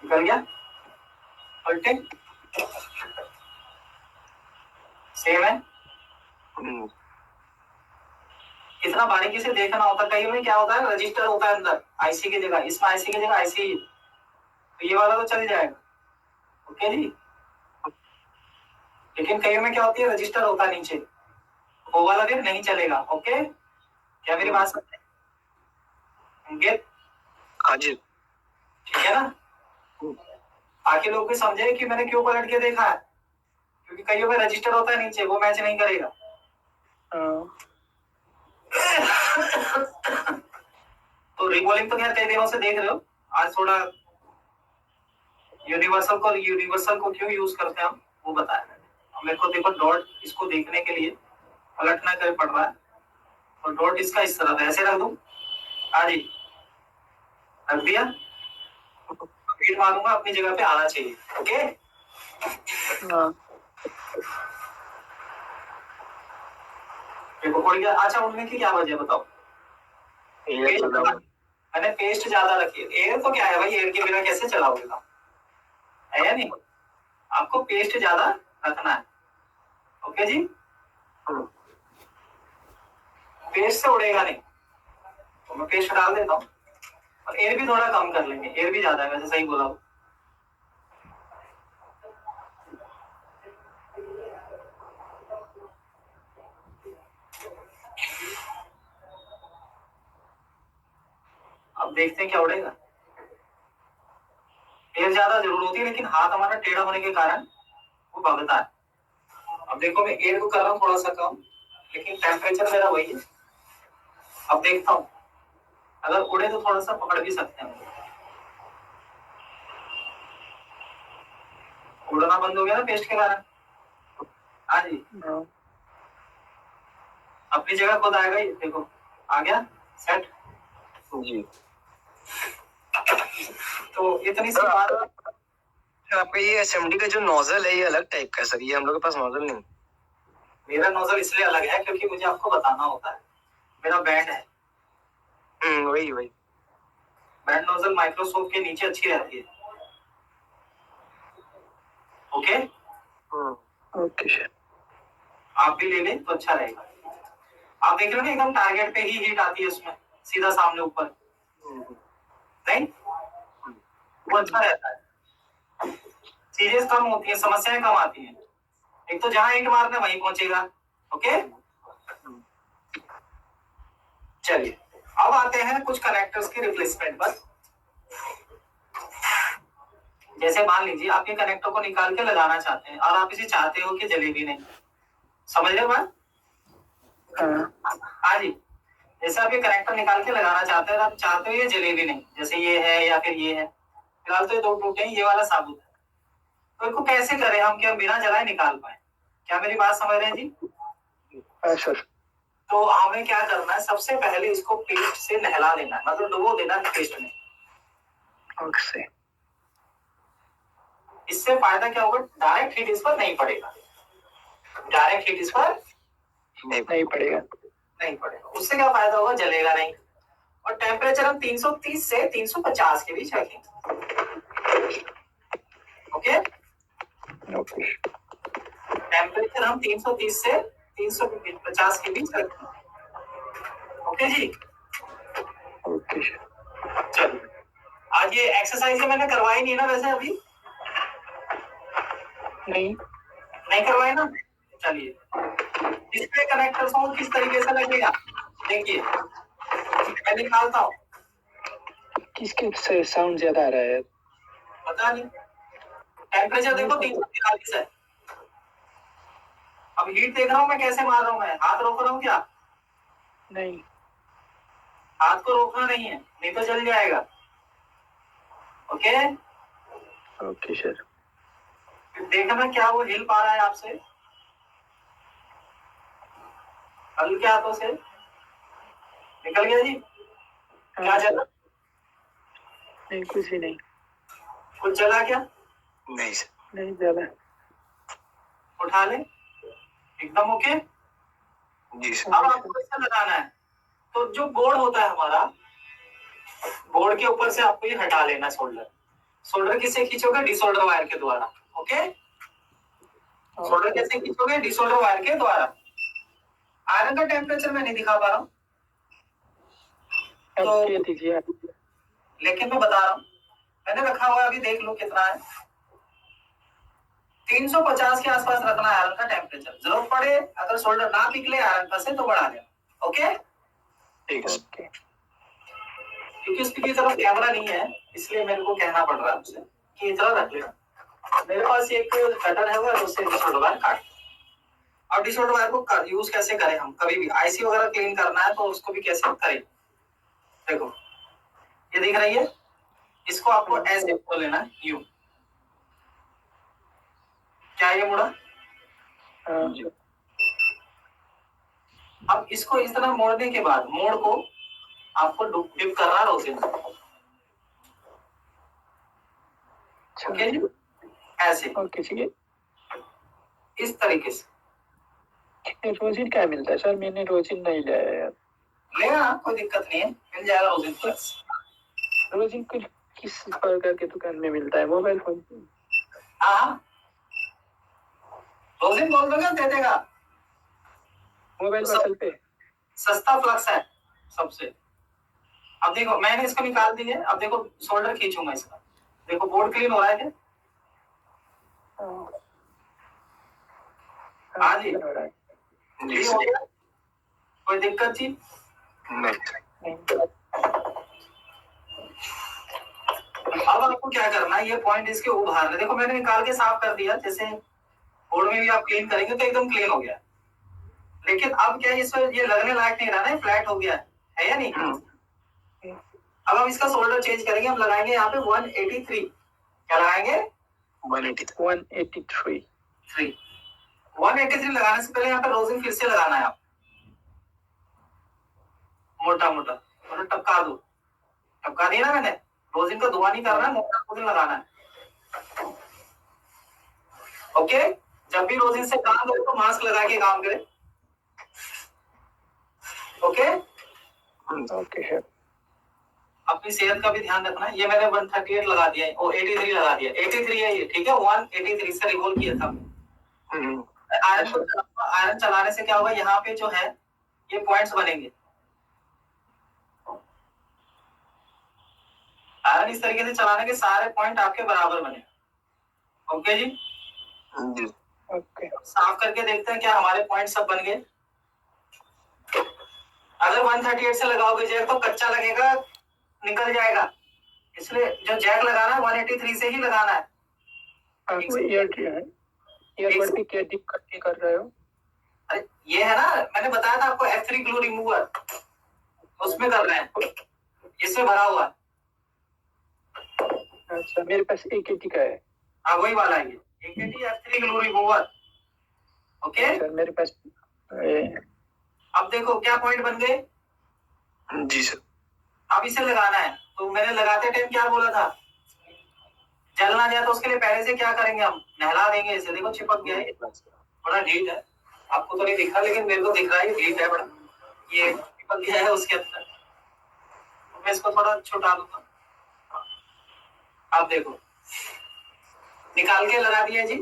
निकल गया, पलटे सेम है। कितना बारीकी से देखना होता है, कई में क्या होता है, रजिस्टर होता है अंदर आईसी की जगह, इसमें आईसी की जगह आईसी, तो ये वाला तो चल जाएगा। ओके जी। लेकिन कई में क्या होती है, रजिस्टर होता है नीचे, वो वाला फिर नहीं चलेगा। ओके, क्या मेरी बात समझे होंगे?
हाँ जी।
ठीक है ना। बाकी लोग भी समझे कि मैंने क्यों पलट के देखा है, क्योंकि कईयों में रजिस्टर होता है नीचे, वो मैच नहीं करेगा। तो रिबॉलिंग तो खैर कई दिनों से देख रहे हो, आज थोड़ा यूनिवर्सल को क्यों यूज करते हैं हम वो बताया मैंने। अब मेरे को देखो डॉट इसको देखने के लिए पलटना कर पड़ रहा है, और डॉट इसका इस तरह था, ऐसे रख दूं, हाँ जी, रख दिया, बीट मारूंगा अपनी जगह पे आना चाहिए। ओके, देखो उड़ गया। अच्छा, उड़ने की क्या वजह बताओ? मैंने पेस्ट ज्यादा रखी है। एयर तो क्या है भाई, एयर के बिना कैसे चलाओगे काम, है या नहीं? आपको पेस्ट ज्यादा रखना है। ओके जी। पेस्ट से उड़ेगा नहीं, तो मैं पेस्ट डाल देता हूँ, और एयर भी थोड़ा कम कर लेंगे, एयर भी ज्यादा है वैसे, सही बोला हूँ। अब देखते हैं क्या उड़ेगा। एयर ज्यादा जरूर होती है, लेकिन हाथ हमारा टेढ़ा होने के कारण वो भागता है। अब देखो मैं एयर को कर रहा हूँ थोड़ा सा कम, लेकिन टेम्परेचर मेरा वही है। अब देखता हूँ, अगर उड़े तो थोड़ा सा पकड़ भी सकते हैं। उड़ना बंद हो गया ना पेस्ट के कारण, हाँ जी, अपनी जगह खुद आएगा। ये देखो आ गया सेट
जी।
तो इतनी सी बात।
आपका ये एसएमडी का जो नोजल है ये अलग टाइप का है सर, ये हम लोग के पास नोजल नहीं।
मेरा नोजल इसलिए अलग है क्योंकि मुझे आपको बताना होता है, मेरा बैंड है।
वही वही।
बैंड नोजल माइक्रोस्कोप के नीचे अच्छी रहती है। Okay,
okay sir.
आप भी ले लें तो अच्छा रहेगा। आप देख रहे हो ना, एकदम टारगेट पे ही हीट आती है उसमें, सीधा सामने ऊपर नहीं, वो अच्छा रहता है। चीजें कम होती है, समस्याएं कम आती हैं। एक तो जहां हीट मारना वहीं पहुंचेगा। ओके, चलिए अब आते हैं कुछ कनेक्टर्स के रिप्लेसमेंट पर। जैसे मान लीजिए आप ये कनेक्टर को निकाल के लगाना चाहते हैं, और आप इसे चाहते हो कि जले भी नहीं, समझ रहे हो बात? हाँ जी, जैसे आप ये कनेक्टर निकाल के लगाना चाहते हैं और आप चाहते हो ये जले भी नहीं, जैसे ये है या फिर ये है, फिलहाल तो ये दो टूटे हैं, ये वाला साबुत है। तो इनको कैसे करें हम कि हम बिना जलाए निकाल पाए? क्या मेरी बात समझ रहे हैं जी?
सर।
तो हमें क्या करना है, सबसे पहले इसको पेस्ट से नहला देना है, मतलब डुबो देना है पेस्ट में।
ओके।
इससे फायदा क्या होगा, डायरेक्ट हीट इस पर नहीं पड़ेगा। डायरेक्ट हीट इस पर
नहीं पड़ेगा।
नहीं पड़ेगा। उससे क्या फायदा होगा, जलेगा नहीं। और टेम्परेचर हम 330 से 350 के बीच रखेंगे। ओके,
ओके
टेम्परेचर हम 330 से 350 के बीच रखेंगे। ओके जी,
ओके
चलिए। आज ये एक्सरसाइज मैंने करवाई नहीं ना वैसे अभी, नहीं करवाई ना। चलिए, डिस्प्ले कनेक्टर साउंड किस तरीके से लगेगा, देखिए मैं निकालता हूँ।
किसके से साउंड ज्यादा आ रहा है?
पता नहीं, टेम्परेचर देखो 343 है। अब हीट देख रहा हूँ मैं कैसे मार रहा हूँ, मैं हाथ रोक रहा हूँ क्या?
नहीं,
हाथ को रोकना नहीं है, नहीं तो जल जाएगा। Okay,
okay sir.
देखना क्या वो हिल पा रहा है आपसे, हल्के हाथों से। निकल गया जी? क्या जला?
नहीं, कुछ भी नहीं।
कुछ जला क्या?
नहीं सर, नहीं ज्यादा।
उठा ले, एकदम ओके।
जी सर।
अब आपको इसे लगाना है, तो जो बोर्ड होता है हमारा, बोर्ड के ऊपर से आपको ये हटा लेना सोल्डर। सोल्डर किससे खींचोगे? डिसोल्डर वायर के द्वारा। ओके, सोल्डर कैसे खींचोगे? डिसोल्डर वायर के द्वारा। आयरन का टेम्परेचर मैं नहीं दिखा पा रहा हूँ, तो
दीजिए।
लेकिन मैं बता रहा हूँ, मैंने रखा हुआ है, अभी देख लो कितना है। 350 के आसपास रखना है आयरन का टेम्परेचर। जरूरत पड़े अगर सोल्डर ना पिघले आयरन का से तो बढ़ा देना। ओके,
ठीक है।
क्योंकि उसकी तरफ कैमरा नहीं है, इसलिए मेरे को कहना पड़ रहा है आपसे कि इतना रख लेना। मेरे पास एक कटर है, वो उससे डिसोल्डर वायर काट। और डिसोल्डर वायर को यूज कैसे करें हम, कभी भी आईसी वगैरह क्लीन करना है तो उसको भी कैसे करें। देखो ये दिख रही है, इसको आपको ऐसे मोड़ लेना है, यूं। क्या ये मुड़ा? अब इसको इस तरह मोड़ने के बाद मोड़ को आपको डिप करना है रोसिन। ओके जी, ऐसे।
ओके ठीक है।
इस तरीके से।
रोजिन क्या मिलता है सर? मैंने रोजिन नहीं लिया है यार।
लेना, कोई दिक्कत नहीं है, मिल जाएगा रोजिन प्लस।
रोजिन किस प्रकार के दुकान में मिलता है? Mobile phone?
हाँ, रोजिन बोल दोगे दे देगा।
मोबाइल पार्सल पे
सस्ता फ्लक्स है सबसे। अब देखो मैंने इसको निकाल दी है, अब देखो शोल्डर खींचूंगा इसका। देखो बोर्ड क्लीन हो रहा है क्या? हाँ जी, जी हो गया। कोई दिक्कत जी?
नहीं।
अब आपको क्या करना है, ये पॉइंट इसके उभारने। देखो मैंने निकाल के साफ कर दिया, जैसे बोर्ड में भी आप क्लीन करेंगे तो एकदम क्लीन हो गया। लेकिन अब क्या इसमें ये लगने लायक नहीं रहा ना, फ्लैट हो गया है या नहीं? अब हम इसका शोल्डर चेंज करेंगे, हम लगाएंगे यहाँ पे 183। क्या लगाएंगे?
183।
183 लगाने से पहले यहाँ पे रोजिन फिर से लगाना है आप, मोटा मोटा मतलब टपका दो। टपका दिया ना मैंने, रोजिन का धुआं नहीं करना है, मोटा रोजिन लगाना है। ओके, जब भी रोजिन से काम करे तो मास्क लगा के काम करे। Okay,
okay sir.
अपनी सेहत का भी ध्यान रखना है। ये मैंने 138 लगा दिया है, वो 83 लगा दिया। 83 है ये, ठीक है। 183 से रिवॉल्व किया था। आयरन चलाने से क्या होगा, यहाँ पे जो है ये पॉइंट्स बनेंगे। आयरन इस तरीके से चलाने के सारे पॉइंट आपके बराबर बने। ओके जी,
ओके।
साफ करके देखते हैं क्या हमारे पॉइंट सब बन गए। अगर 138 से लगाओगे जैक तो कच्चा लगेगा, निकल जाएगा। इसलिए जो जैक लगाना है 183 से ही लगाना है।
आपको ईयरबड पे क्या दिक्कत कर रहे हो?
अरे ये है ना, मैंने बताया था आपको F3 ग्लू रिमूवर, उसमें कर रहे हैं, इसमें भरा हुआ है।
अच्छा, मेरे पास AKT का है।
हाँ वही वाला है ये, AKT F3 glue remover. Okay
sir मेरे पास
अब देखो क्या पॉइंट बन गए।
जी सर।
अब इसे लगाना है, तो मैंने लगाते टाइम क्या बोला था, जल ना जाए तो उसके लिए पहले से क्या करेंगे हम, नहला देंगे इसे। देखो चिपक गया है, बड़ा हीट है, आपको तो नहीं दिख रहा लेकिन मेरे को दिख रहा है हीट है बड़ा, ये निकल गया है उसके अंदर। तो मैं इसको थोड़ा छुटा दूंगा, आप देखो निकाल के लगा दिया जी।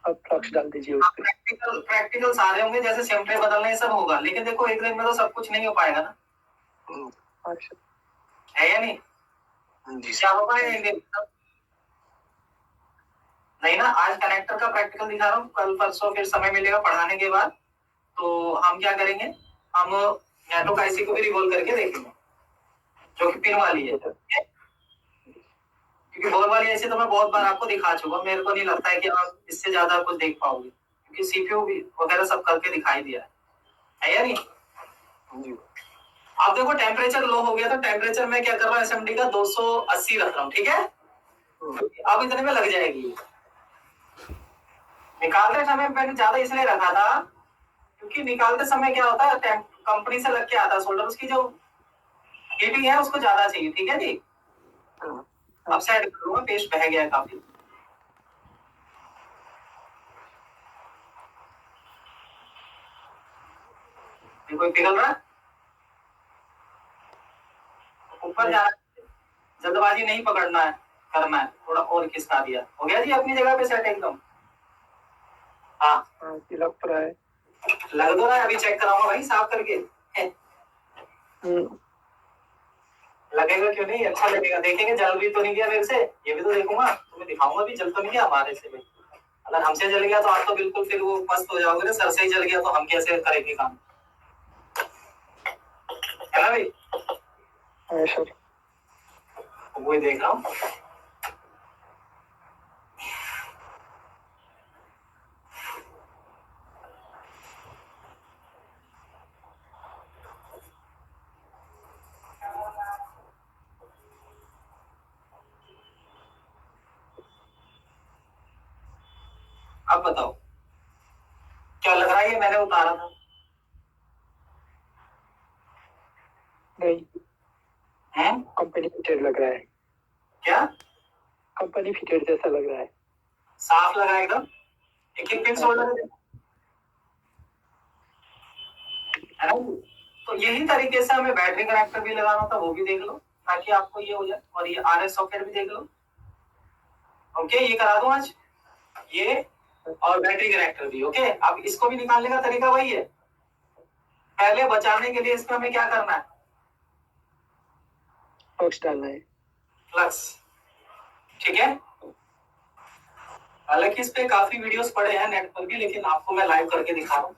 अब फ्लक्स डाल दीजिए उस पे।
प्रैक्टिकल सारे होंगे, जैसे सिम्पले बदलने ये सब होगा, लेकिन देखो एक दिन में तो सब कुछ नहीं हो पाएगा ना,
अच्छा,
है या नहीं?
जी
क्या
सर।
होगा एक दिन नहीं ना। आज कनेक्टर का प्रैक्टिकल दिखा रहा हूँ, कल परसों फिर समय मिलेगा पढ़ाने के बाद, तो हम क्या करेंगे, हम नेटवर्क आईसी को भी रिवॉल्व करके देखेंगे जो कि पिन वाली है, क्योंकि बोल वाली ऐसे तो मैं बहुत बार आपको दिखा चुका हूँ, मेरे को नहीं लगता है कि आप इससे ज्यादा कुछ देख पाओगे, क्योंकि सीपीयू भी वगैरह सब करके दिखाई दिया है या नहीं?
जी
आप देखो टेम्परेचर लो हो गया, तो टेम्परेचर में क्या कर रहा हूँ, एसएमडी का 280 रख रहा हूँ, ठीक है? अब इतने में लग जाएगी। निकालते समय मैंने ज्यादा इसलिए रखा था क्योंकि निकालते समय क्या होता है, कंपनी से लग के आता है सोल्डर, उसकी जो हीटिंग है उसको ज्यादा चाहिए, ठीक है जी? अब साइड करूंगा, पेस्ट बह गया है काफी। कोई पिघल रहा है ऊपर जा रहा है, जल्दबाजी नहीं पकड़ना है, करना है, थोड़ा और खिसका दिया, हो गया जी अपनी जगह पे सेट एकदम। हाँ
लग तो रहा है।
लग तो रहा है, अभी चेक कराऊंगा भाई साफ करके। लगेगा क्यों नहीं, अच्छा लगेगा, देखेंगे जल भी तो नहीं गया मेरे से, ये भी तो देखूंगा, तुम्हें दिखाऊंगा भी जल तो नहीं गया हमारे से भी। अगर हमसे जल गया तो आप तो बिल्कुल फिर वो मस्त हो जाओगे ना, सर से ही जल गया तो हम कैसे करेंगे काम, है ना भाई?
सर
वही देख रहा हूँ। अब बताओ क्या लग रहा है, ये मैंने उतारा था?
नहीं,
हैं?
कंपनी फिटेड लग रहा है।
क्या
कंपनी फिटेड जैसा लग रहा है।
साफ लगा एकदम, एक एक पिन सोल्डर है ना? तो यही तरीके से हमें बैटरी कनेक्टर भी लगाना था, वो भी देख लो ताकि आपको ये हो जाए, और ये आरएस सॉकेट भी देख लो। ओके, ये करा दूं आज, ये और बैटरी कनेक्टर भी। ओके, अब इसको भी निकालने का तरीका वही है, पहले बचाने के लिए इसमें हमें क्या करना है,
फ्लक्स डालना है।
फ्लक्स, ठीक है? हालांकि इस पे काफी वीडियोस पड़े हैं नेट पर भी, लेकिन आपको मैं लाइव करके दिखा रहा हूँ,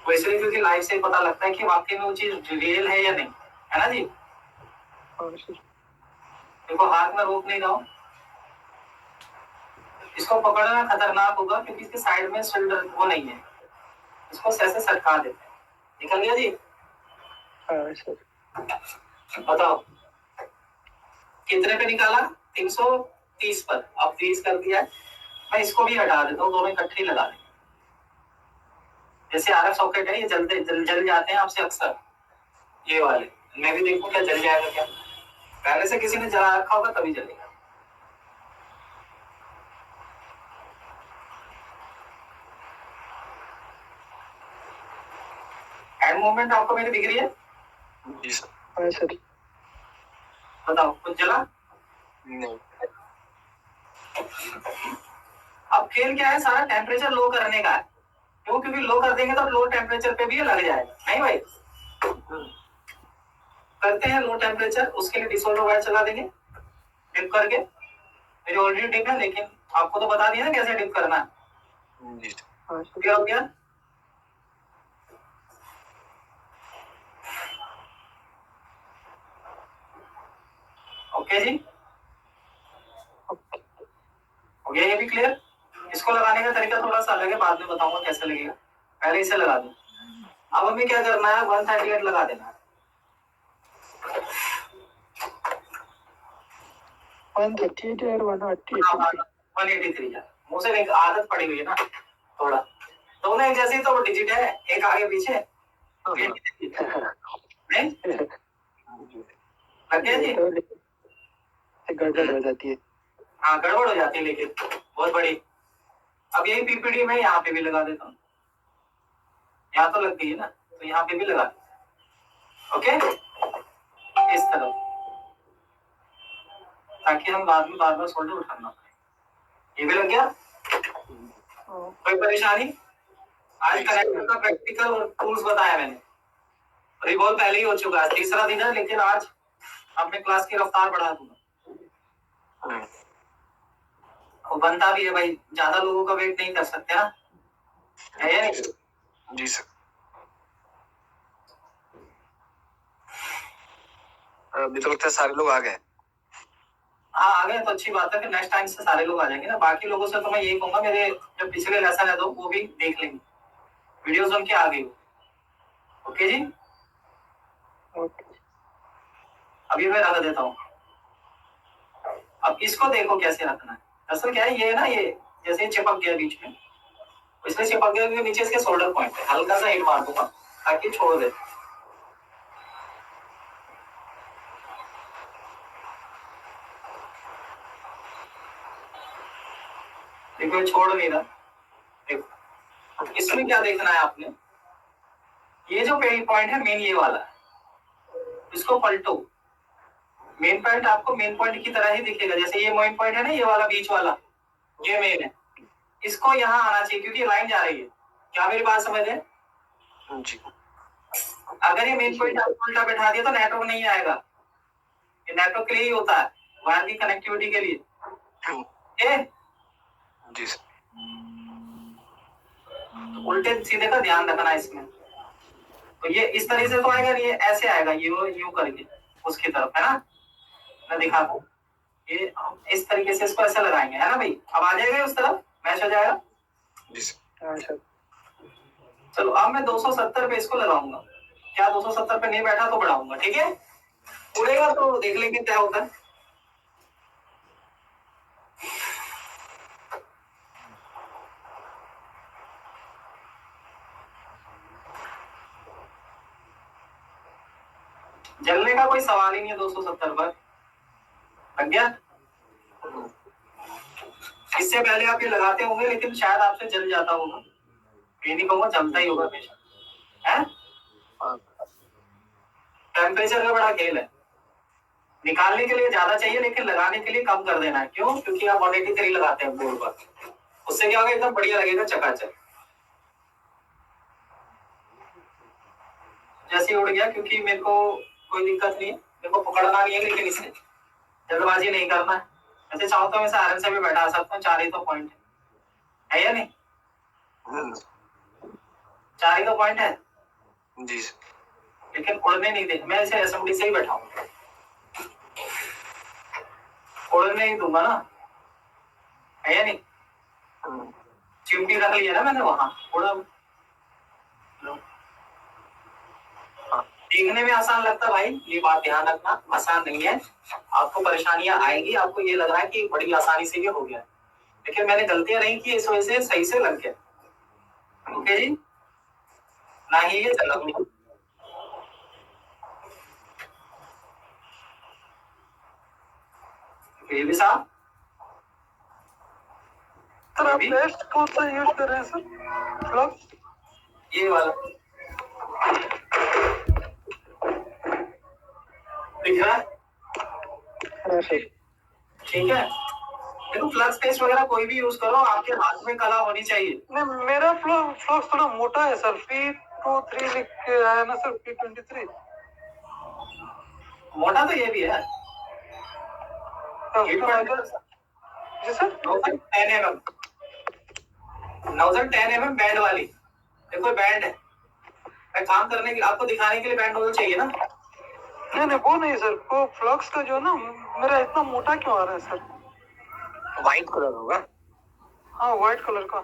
वैसे क्योंकि लाइव से पता लगता है कि वाकई में वो चीज रियल है या नहीं, है ना जी? देखो हाथ में रोक नहीं रहा हूँ, इसको पकड़ना खतरनाक होगा क्योंकि इसके साइड में शोल्डर वो नहीं है, इसको ऐसे सटका देते हैं। निकल गया जी? बताओ कितने पे निकाला? 330 पर, अब 30 कर दिया है। मैं इसको भी हटा देता हूँ, दोनों इकट्ठे लगा दें। जैसे आरएफ सॉकेट है, ये जल जाते हैं आपसे अक्सर, ये वाले, मैं भी देखूं क्या जल जाएगा क्या, पहले से किसी ने जला रखा होगा तभी जलेगा। हैंड मूवमेंट आपको मेरी दिख रही है?
जी सर।
हाँ सर।
बताओ कुछ जला?
नहीं।
अब खेल क्या है, सारा टेम्परेचर लो करने का है, क्यों? क्योंकि लो कर देंगे तो लो टेम्परेचर पे भी ये लग जाएगा, नहीं भाई? करते हैं लो टेम्परेचर, उसके लिए डिसोल्डर वायर चला देंगे डिप करके, मेरी ऑलरेडी डिप है, लेकिन आपको तो बता दिया ना कैसे डिप करना है।
जी
क्या हो गया? ओके जी, हो गया ये भी क्लियर? इसको लगाने का तरीका थोड़ा सा अलग है, बाद में बताऊंगा कैसे लगेगा, पहले इसे लगा दूं। अब हमें क्या करना है, 138 लगा देना है।
138 और 180।
183 यार, मुझे एक आदत पड़ी हुई है ना थोड़ा, दोनों एक जैसे ही तो डिजिट है, एक आगे पीछे नहीं लग गया जी?
गड़बड़ हो जाती है।
हाँ गड़बड़ हो जाती है, लेकिन बहुत बड़ी अब यही पीपीडी में यहाँ पे भी लगा देता हूँ, यहाँ तो लग गई है ना, तो यहाँ पे भी लगा देता। ओके, इस तरफ, ताकि हम बाद में बार बार सोल्डर उठाना पड़े। ये भी लग गया, कोई परेशानी? आज कनेक्टर का प्रैक्टिकल और टूल्स बताया मैंने, रिवॉल्व पहले ही हो चुका है, तीसरा दिन है, लेकिन आज अपने क्लास की रफ्तार बढ़ा दूंगा। वो बनता भी है भाई, ज्यादा लोगों का वेट नहीं कर सकते ना, है या नहीं?
जी सर। अभी तो लगता है सारे लोग आ गए।
हाँ आ गए तो अच्छी बात है, फिर नेक्स्ट टाइम से सारे लोग आ जाएंगे ना। बाकी लोगों से तो मैं यही कहूंगा, मेरे जो पिछले लेसन है तो वो भी देख लेंगे, वीडियोस उनके आ गई। ओके जी, अभी मैं रख देता हूँ। अब इसको देखो कैसे रखना है। असल क्या है, ये ना, ये जैसे चिपक गया बीच में, इसलिए चिपक गया क्योंकि नीचे इसके शोल्डर पॉइंट है, हल्का सा हिट मार दूंगा ताकि छोड़ दे। देखो छोड़ नहीं रहा। देखो इसमें क्या देखना है आपने, ये जो पेन पॉइंट है मेन ये वाला है, इसको पलटो। मेन पॉइंट आपको मेन पॉइंट की तरह ही दिखेगा, जैसे ये मेन पॉइंट है ना, ये वाला बीच वाला, ये मेन है, इसको यहाँ आना चाहिए क्योंकि लाइन जा रही है। क्या मेरी बात समझ है?
जी।
अगर ये मेन पॉइंट आपको उल्टा बैठा दिया तो नेटवर्क नहीं आएगा। ये नेटवर्क के लिए ही होता है, वायर की कनेक्टिविटी के लिए।
जी सर।
तो उल्टे सीधे का ध्यान रखना है इसमें। तो ये इस तरीके से तो आएगा नहीं, ये ऐसे आएगा, यू करके उसकी तरफ, है ना? मैं दिखाता हूँ, ये इस तरीके से इसको ऐसे लगाएंगे, है ना भाई? अब आ जाएगा उस तरफ, मैच हो जाएगा।
जी सर।
चलो अब मैं 270 पे इसको लगाऊंगा। क्या 270 पे नहीं बैठा तो बढ़ाऊंगा, ठीक है? उड़ेगा तो देख लेंगे क्या होता है। जलने का कोई सवाल ही नहीं है 270 पर। लग गया? इससे पहले आप ये लगाते होंगे, लेकिन शायद आपसे जल जाता होगा, ये नहीं कहूंगा, जलता ही होगा हमेशा, है? टेम्परेचर का बड़ा खेल है, निकालने के लिए ज्यादा चाहिए लेकिन लगाने के लिए कम कर देना है। क्यों? क्योंकि आप 183 लगाते हैं बोर्ड पर, उससे क्या होगा, एकदम बढ़िया लगेगा, चकाचक। जैसे उड़ गया, क्योंकि मेरे को कोई दिक्कत नहीं है, मेरे को पकड़ना नहीं है, लेकिन इसे जल्दबाजी नहीं करना है। ऐसे चाहो तो मैं आराम से भी बैठा सकता हूँ, 4 ही तो पॉइंट है या नहीं? 4 ही तो पॉइंट है
जी सर।
लेकिन उड़ने नहीं दे, मैं इसे असेंबली से ही बैठाऊंगा, उड़ने नहीं दूंगा ना, है या नहीं? चिमटी रख लिया ना मैंने वहां, उड़ा। देखने में आसान लगता है भाई, ये बात ध्यान रखना, आसान नहीं है। आपको परेशानियां आएगी, आपको ये लग रहा है कि बड़ी आसानी से ये हो गया, लेकिन मैंने गलतियां नहीं की, इस वजह से सही से लग गया। ओके जी, ना ही ये चला। ये भी साहब,
सर आप बेस्ट कौन सा यूज कर रहे हैं सर? फ्लक्स?
ये वाला दिख रहा है? ठीक है, देखो फ्लक्स टेस्ट वगैरह कोई भी यूज करो, आपके हाथ में कला होनी चाहिए।
नहीं, मेरा फ्लक्स थोड़ा मोटा है सर, P23 लिख के आया ना सर, P23।
मोटा तो ये भी है,
जी सर।
10 mm बैंड वाली, देखो बैंड है, मैं काम करने के आपको दिखाने के लिए बैंड होना चाहिए ना।
नहीं वो नहीं सर, वो फ्लक्स का जो ना, मेरा इतना मोटा क्यों आ रहा है सर?
व्हाइट कलर होगा।
हाँ व्हाइट कलर का।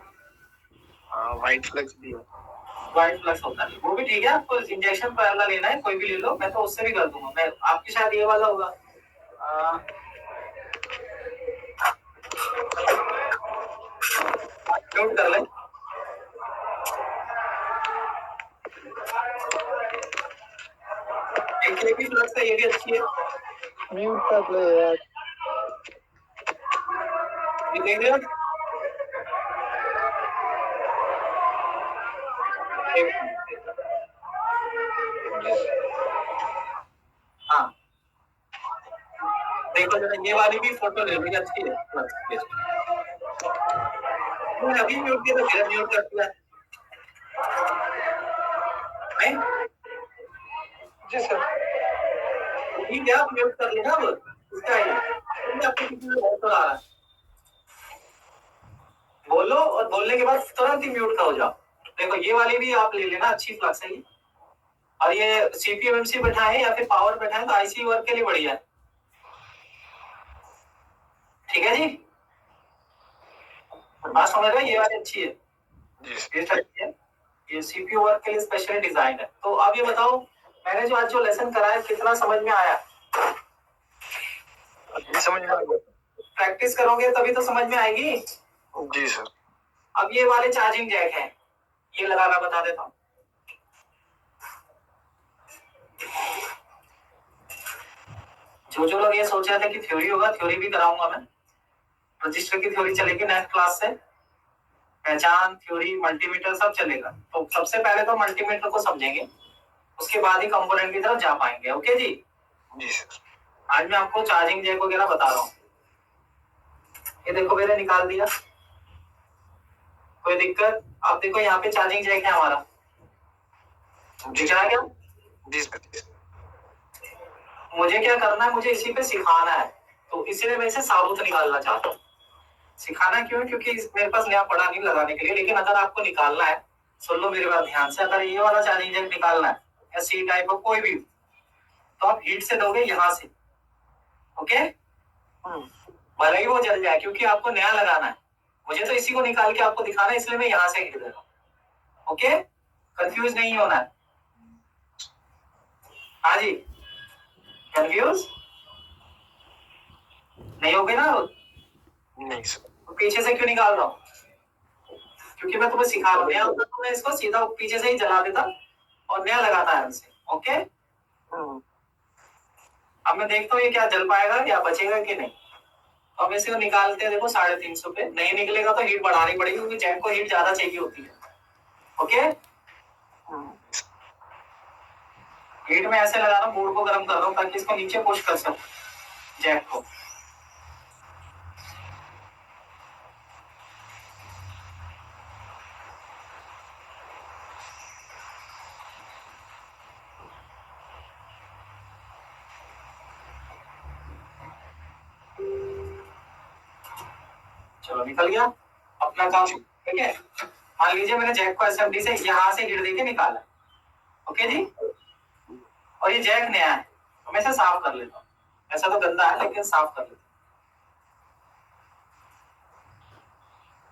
व्हाइट फ्लक्स भी है।
व्हाइट फ्लक्स होता है, वो भी ठीक है। आपको इंजेक्शन वाला लेना है, कोई भी ले लो, मैं तो उससे भी कर दूंगा। मैं आपकी शायद ये वाला होगा, नोट कर ले। एक ये भी फ्लक्स है, ये भी अच्छी है।
म्यूट कर ले यार।
ये देख रहे हो, हाँ देखो जरा, ये वाली भी फोटो ले लो, ये अच्छी है। मैं अभी म्यूट किया तो फिर म्यूट कर दिया नहीं?
जी सर।
ठीक है, आप म्यूट कर लेना अब इसका ही आपको किसी में बहुत आ रहा है। बोलो और बोलने के बाद तुरंत ही म्यूट का हो जाओ। देखो ये वाली भी आप ले लेना, अच्छी फ्लक्स है ये। और ये सीपीयू एमसी बैठाए या फिर पावर बैठाए तो आईसी वर्क के लिए बढ़िया है। ठीक है जी, बात समझ रहे हो? ये वाली अच्छी है, ये अच्छी है, ये सीपीयू वर्क के लिए स्पेशली डिजाइन है। तो अब ये बताओ, मैंने जो आज जो लेसन कराया कितना समझ में आया?
समझ में आ गया।
प्रैक्टिस करोगे तभी तो समझ में आएगी।
जी सर।
अब ये वाले चार्जिंग जैक है, ये लगाना बता देता हूँ। जो लोग ये सोच रहे थे कि थ्योरी होगा, थ्योरी भी कराऊंगा मैं। रजिस्टर की थ्योरी चलेगी नेक्स्ट क्लास से, पहचान थ्योरी मल्टीमीटर सब चलेगा। तो सबसे पहले तो मल्टीमीटर को समझेंगे, उसके बाद ही कंपोनेंट की तरफ जा पाएंगे। ओके जी?
जी सर।
आज मैं आपको चार्जिंग जैक वगैरह बता रहा हूँ। ये देखो मैंने निकाल दिया, कोई दिक्कत? आप देखो यहाँ पे चार्जिंग जैक है हमारा, दिख रहा है क्या?
जी सर।
मुझे क्या करना है, मुझे इसी पे सिखाना है, तो इसीलिए मैं इसे साबुत निकालना चाहता हूँ। सिखाना क्यों? क्योंकि मेरे पास नया पड़ा नहीं लगाने के लिए। लेकिन अगर आपको निकालना है, सुन लो मेरी बात ध्यान से, अगर ये वाला चार्जिंग जैक निकालना है या सी टाइप हो कोई भी, तो आप हीट से दोगे यहाँ से। ओके, भले ही वो जल जाए, क्योंकि आपको नया लगाना है। मुझे तो इसी को निकाल के आपको दिखाना है, इसलिए मैं यहाँ से हीट दे रहा हूँ। ओके, कंफ्यूज नहीं होना है। हाँ जी, कंफ्यूज नहीं हो गए ना?
नहीं सर।
तो पीछे से क्यों निकाल रहा हूँ? क्योंकि मैं तुम्हें सिखा रहा हूँ। नया होता तो मैं इसको सीधा पीछे से ही जला देता और नया लगाता है हमसे। ओके, अब मैं देखता हूँ ये क्या जल पाएगा या बचेगा कि नहीं। तो हम इसे निकालते हैं, देखो 350 पे। नहीं निकलेगा तो हीट बढ़ानी पड़ेगी, क्योंकि जैक को हीट ज्यादा चाहिए होती है। ओके, हीट में ऐसे लगा रहा हूँ, बोर्ड को गर्म कर रहा हूँ ताकि इसको नीचे पुश कर सकूं जैक को। चलो निकल गया अपना काम। ठीक है, मान लीजिए मैंने जैक को एसएमडी से यहाँ से हीट देके निकाला। ओके जी, और ये जैक नया है तो मैं इसे साफ कर लेता हूँ। ऐसा तो गंदा है लेकिन साफ कर लेता हूँ।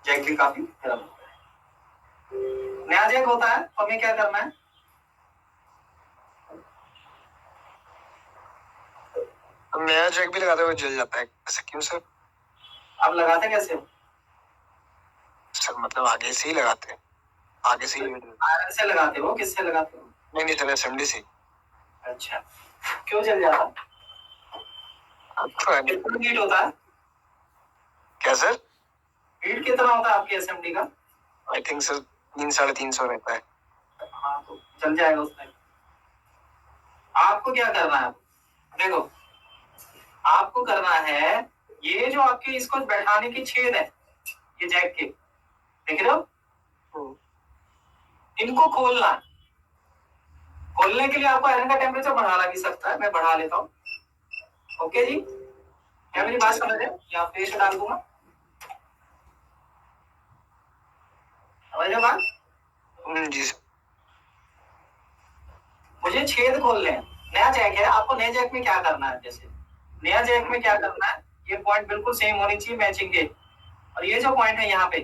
जैक भी काफी गर्म होता है। नया जैक होता है तो हमें क्या करना है?
नया जैक भी लगाते हुए जल जाता है, ऐसा क्यों सर?
अब लगाते कैसे हो?
सर मतलब आगे से ही लगाते हैं, आगे से ही।
आयरन से लगाते हो? किससे लगाते हो?
नहीं सर, एसएमडी से।
अच्छा, क्यों जल जाता? कितना हीट होता है?
क्या सर?
हीट कितना होता है आपकी एसएमडी का?
आई थिंक सर 300-350 रहता है।
हाँ, तो जल जाएगा उसमें। आपको क्या करना है? देखो, आपको करना है, ये जो आपके इसको बैठाने की छेद है ये जैक के, देख रहे हो? इनको खोलना है। खोलने के लिए आपको आयरन का टेम्परेचर बढ़ाना भी सकता है, मैं बढ़ा लेता हूँ। ओके जी, क्या मेरी बात समझ रहे हो? यहाँ पेश डाल दूंगा, समझ रहे बात?
जी सर।
मुझे छेद खोलने हैं। नया जैक है, आपको नए जैक में क्या करना है? जैसे नया जैक में क्या करना है, ये पॉइंट बिल्कुल सेम होनी चाहिए, मैचिंग के। और ये जो पॉइंट है यहाँ पे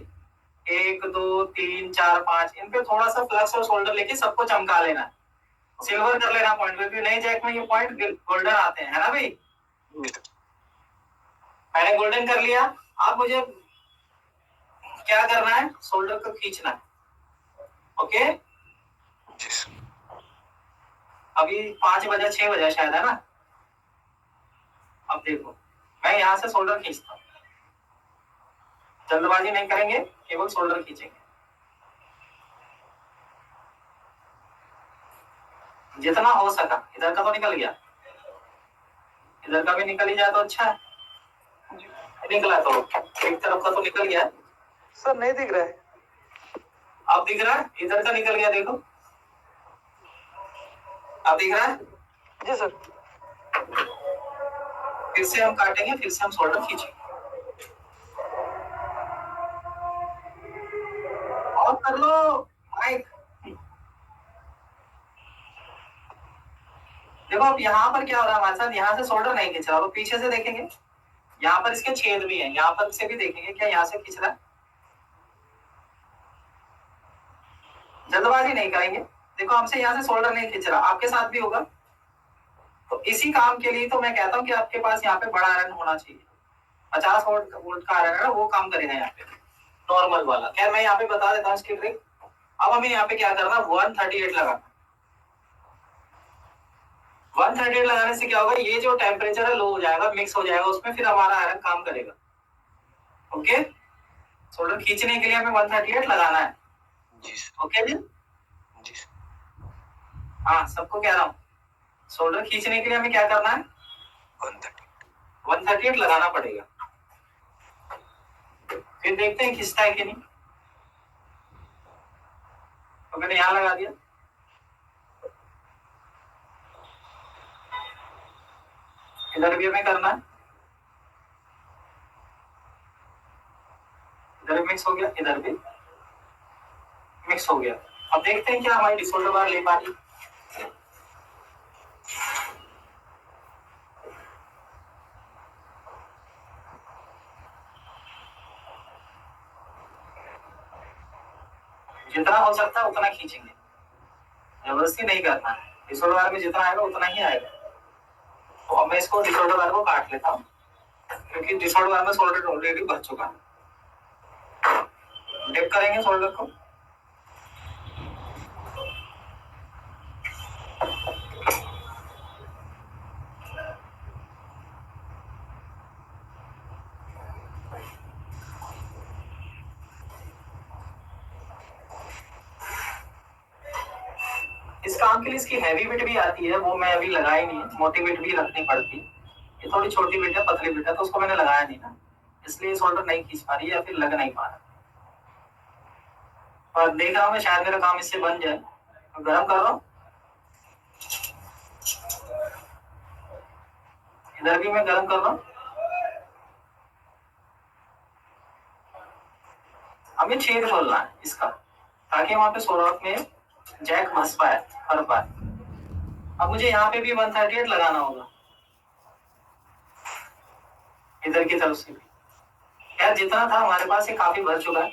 1 2 3 4 5, इन पे थोड़ा सा फ्लक्स और शोल्डर लेके सबको चमका लेना है, सिल्वर कर लेना पॉइंट, क्योंकि नए जैक में ये पॉइंट गोल्डन आते हैं, है ना भाई? मैंने गोल्डन कर लिया। अब मुझे क्या करना है? शोल्डर को खींचना है। ओके,
जी सर।
अभी 5 बजा 6 बजा शायद, है ना? अब देखो, मैं यहाँ से शोल्डर खींचता हूँ, जल्दबाजी नहीं करेंगे, केवल शोल्डर खींचेंगे। जितना हो सका। इधर का तो निकल गया, इधर का भी निकल ही जाए तो अच्छा है। निकला तो एक तरफ का तो निकल गया।
सर नहीं दिख रहा है।
अब दिख रहा है, इधर का निकल गया, देखो अब दिख रहा है।
जी सर।
फिर से हम काटेंगे, फिर से हम सोल्डर खींचेंगे। ऑफ कर लो माइक। देखो अब यहाँ पर क्या हो रहा है हमारे साथ, यहाँ से सोल्डर नहीं खींच रहा, तो पीछे से देखेंगे, यहाँ पर इसके छेद भी हैं, यहाँ पर से भी देखेंगे क्या यहाँ से खींच रहा है। जल्दबाजी नहीं करेंगे। देखो हमसे यहाँ से सोल्डर नहीं खींच रहा, आपके साथ भी होगा। तो इसी काम के लिए तो मैं कहता हूँ कि आपके पास यहाँ पे बड़ा आयरन होना चाहिए। 50 वोल्ट का आयरन है ना, वो काम करेगा यहाँ पे, नॉर्मल वाला। खैर मैं यहाँ पे बता देता हूँ इसकी ट्रिक। अब हमें यहाँ पे क्या करना, 138 लगाना। 138 लगाने से क्या होगा, ये जो टेम्परेचर है लो हो जाएगा, मिक्स हो जाएगा उसमें, फिर हमारा आयरन काम करेगा। ओके, सोल्डर खींचने के लिए हमें 138 लगाना है।
जी
ओके जी,
जी
हाँ सबको कह रहा हूँ, सोल्डर खींचने के लिए हमें क्या करना है, 138 लगाना पड़ेगा। फिर देखते हैं खींचता है कि नहीं। तो मैंने यहाँ लगा दिया, इधर भी हमें करना है, इधर भी मिक्स हो गया, इधर भी मिक्स हो गया। अब देखते हैं क्या हमारी डिसोल्डर बार ले पा रही। जितना हो सकता है उतना खींचेंगे, जबरदस्ती नहीं करना है। डिसोल्डर बार में जितना आएगा उतना ही आएगा। तो अब मैं इसको डिसोल्डर बार को काट लेता हूँ, क्योंकि डिसोल्डर बार में सोल्डर ऑलरेडी भर चुका है। डिप करेंगे सोल्डर को, इस काम के लिए इसकी हैवी बिट भी आती है, वो मैं अभी लगाई नहीं है। मोटी बिट भी रखनी पड़ती है, ये थोड़ी छोटी बिट है, पतली बिट है, तो उसको मैंने लगाया नहीं ना, इसलिए सोल्डर नहीं खींच पा रही है या फिर लग नहीं पा रहा। पर देख रहा हूँ मैं, शायद मेरा काम इससे बन जाए। तो गर्म कर रहा हूँ, इधर भी मैं गर्म कर रहा हूँ। हमें छेद खोलना है इसका, ताकि वहां पे सोलर में जैक फंस पाए, हर पाए। अब मुझे यहाँ पे भी 138 लगाना होगा, इधर की तरफ से भी। यार जितना था हमारे पास ये काफी भर चुका है।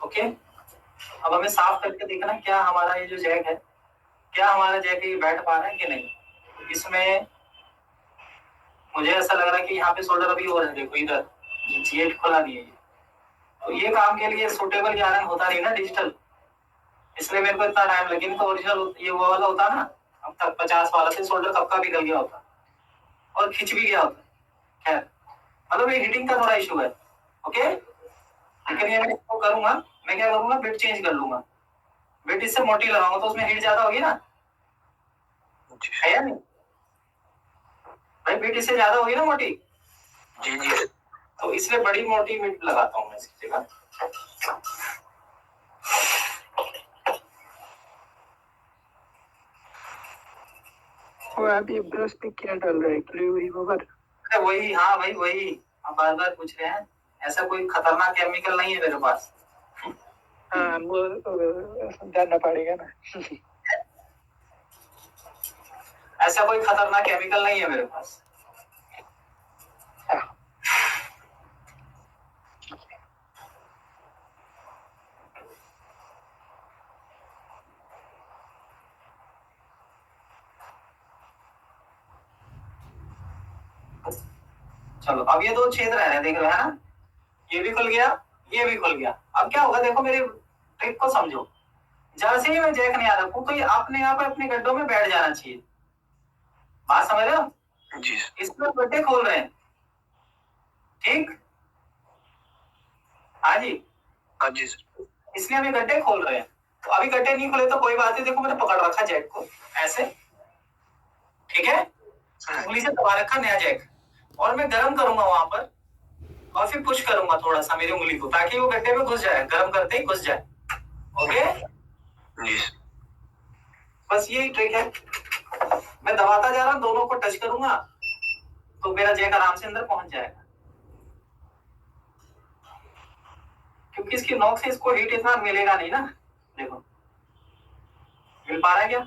ओके, अब हमें साफ करके देखना क्या हमारा ये जो जैक है, क्या हमारा जैक ये बैठ पा रहा है कि नहीं। इसमें मुझे ऐसा लग रहा है कि यहाँ पे सोल्डर अभी और है, देखो इधर ये खुला नहीं है। तो ये काम के लिए सुटेबल आयरन होता नहीं ना डिजिटल, इसलिए मेरे को इतना टाइम लगे। नहीं तो ओरिजिनल ये वो वाला होता ना, अब तक 50 वाला से सोल्डर कब का निकल गया होता और खिंच भी गया होता। खैर मतलब ये हीटिंग का थोड़ा इशू है। ओके, लेकिन ये मैं इसको करूंगा, मैं क्या करूंगा, बिट चेंज कर लूंगा। बिट इससे मोटी लगाऊंगा तो उसमें हीट ज्यादा होगी ना, है या नहीं भाई, बिट इससे ज्यादा होगी ना मोटी।
जी जी
तो इसलिए बड़ी मोटी बिट लगाता हूँ मैं इसकी जगह।
और अभी ब्रश पे क्या डाल रहा है, क्लोरी गोबर?
अरे वही, हाँ भाई वही, आप बार बार पूछ रहे हैं। ऐसा कोई खतरनाक केमिकल नहीं है मेरे पास।
हाँ वो जानना पड़ेगा ना।
ऐसा कोई खतरनाक केमिकल नहीं है मेरे पास। चलो अब ये दो छेद रह रहे हैं, देख रहे हैं ना, ये भी खुल गया, ये भी खुल गया। अब क्या होगा, देखो मेरी ट्रिक को समझो। जैसे ही मैं जैक नहीं आ रखूं तो ये अपने आप अपने गड्ढों में बैठ जाना चाहिए। बात समझ रहे हो,
जी
इसमें गड्ढे खोल रहे हैं, ठीक, हाँ जी,
हाँ जी सर।
इसलिए हम ये गड्ढे खोल रहे हैं। तो अभी गड्ढे नहीं खुले तो कोई बात नहीं, देखो मैंने पकड़ रखा जैक को ऐसे, ठीक है, उंगली से दबा रखा नया जैक, और मैं गर्म करूंगा वहां पर और फिर पुश करूंगा थोड़ा सा मेरी उंगली को ताकि वो गड्ढे में घुस जाए, गर्म करते ही घुस जाए। ओके, बस यही ट्रिक है। मैं दबाता जा रहा हूँ, दोनों को टच करूंगा तो मेरा जैक आराम से अंदर पहुंच जाएगा, क्योंकि इसकी नोक से इसको हीट इतना मिलेगा नहीं ना। देखो मिल पा रहा है क्या?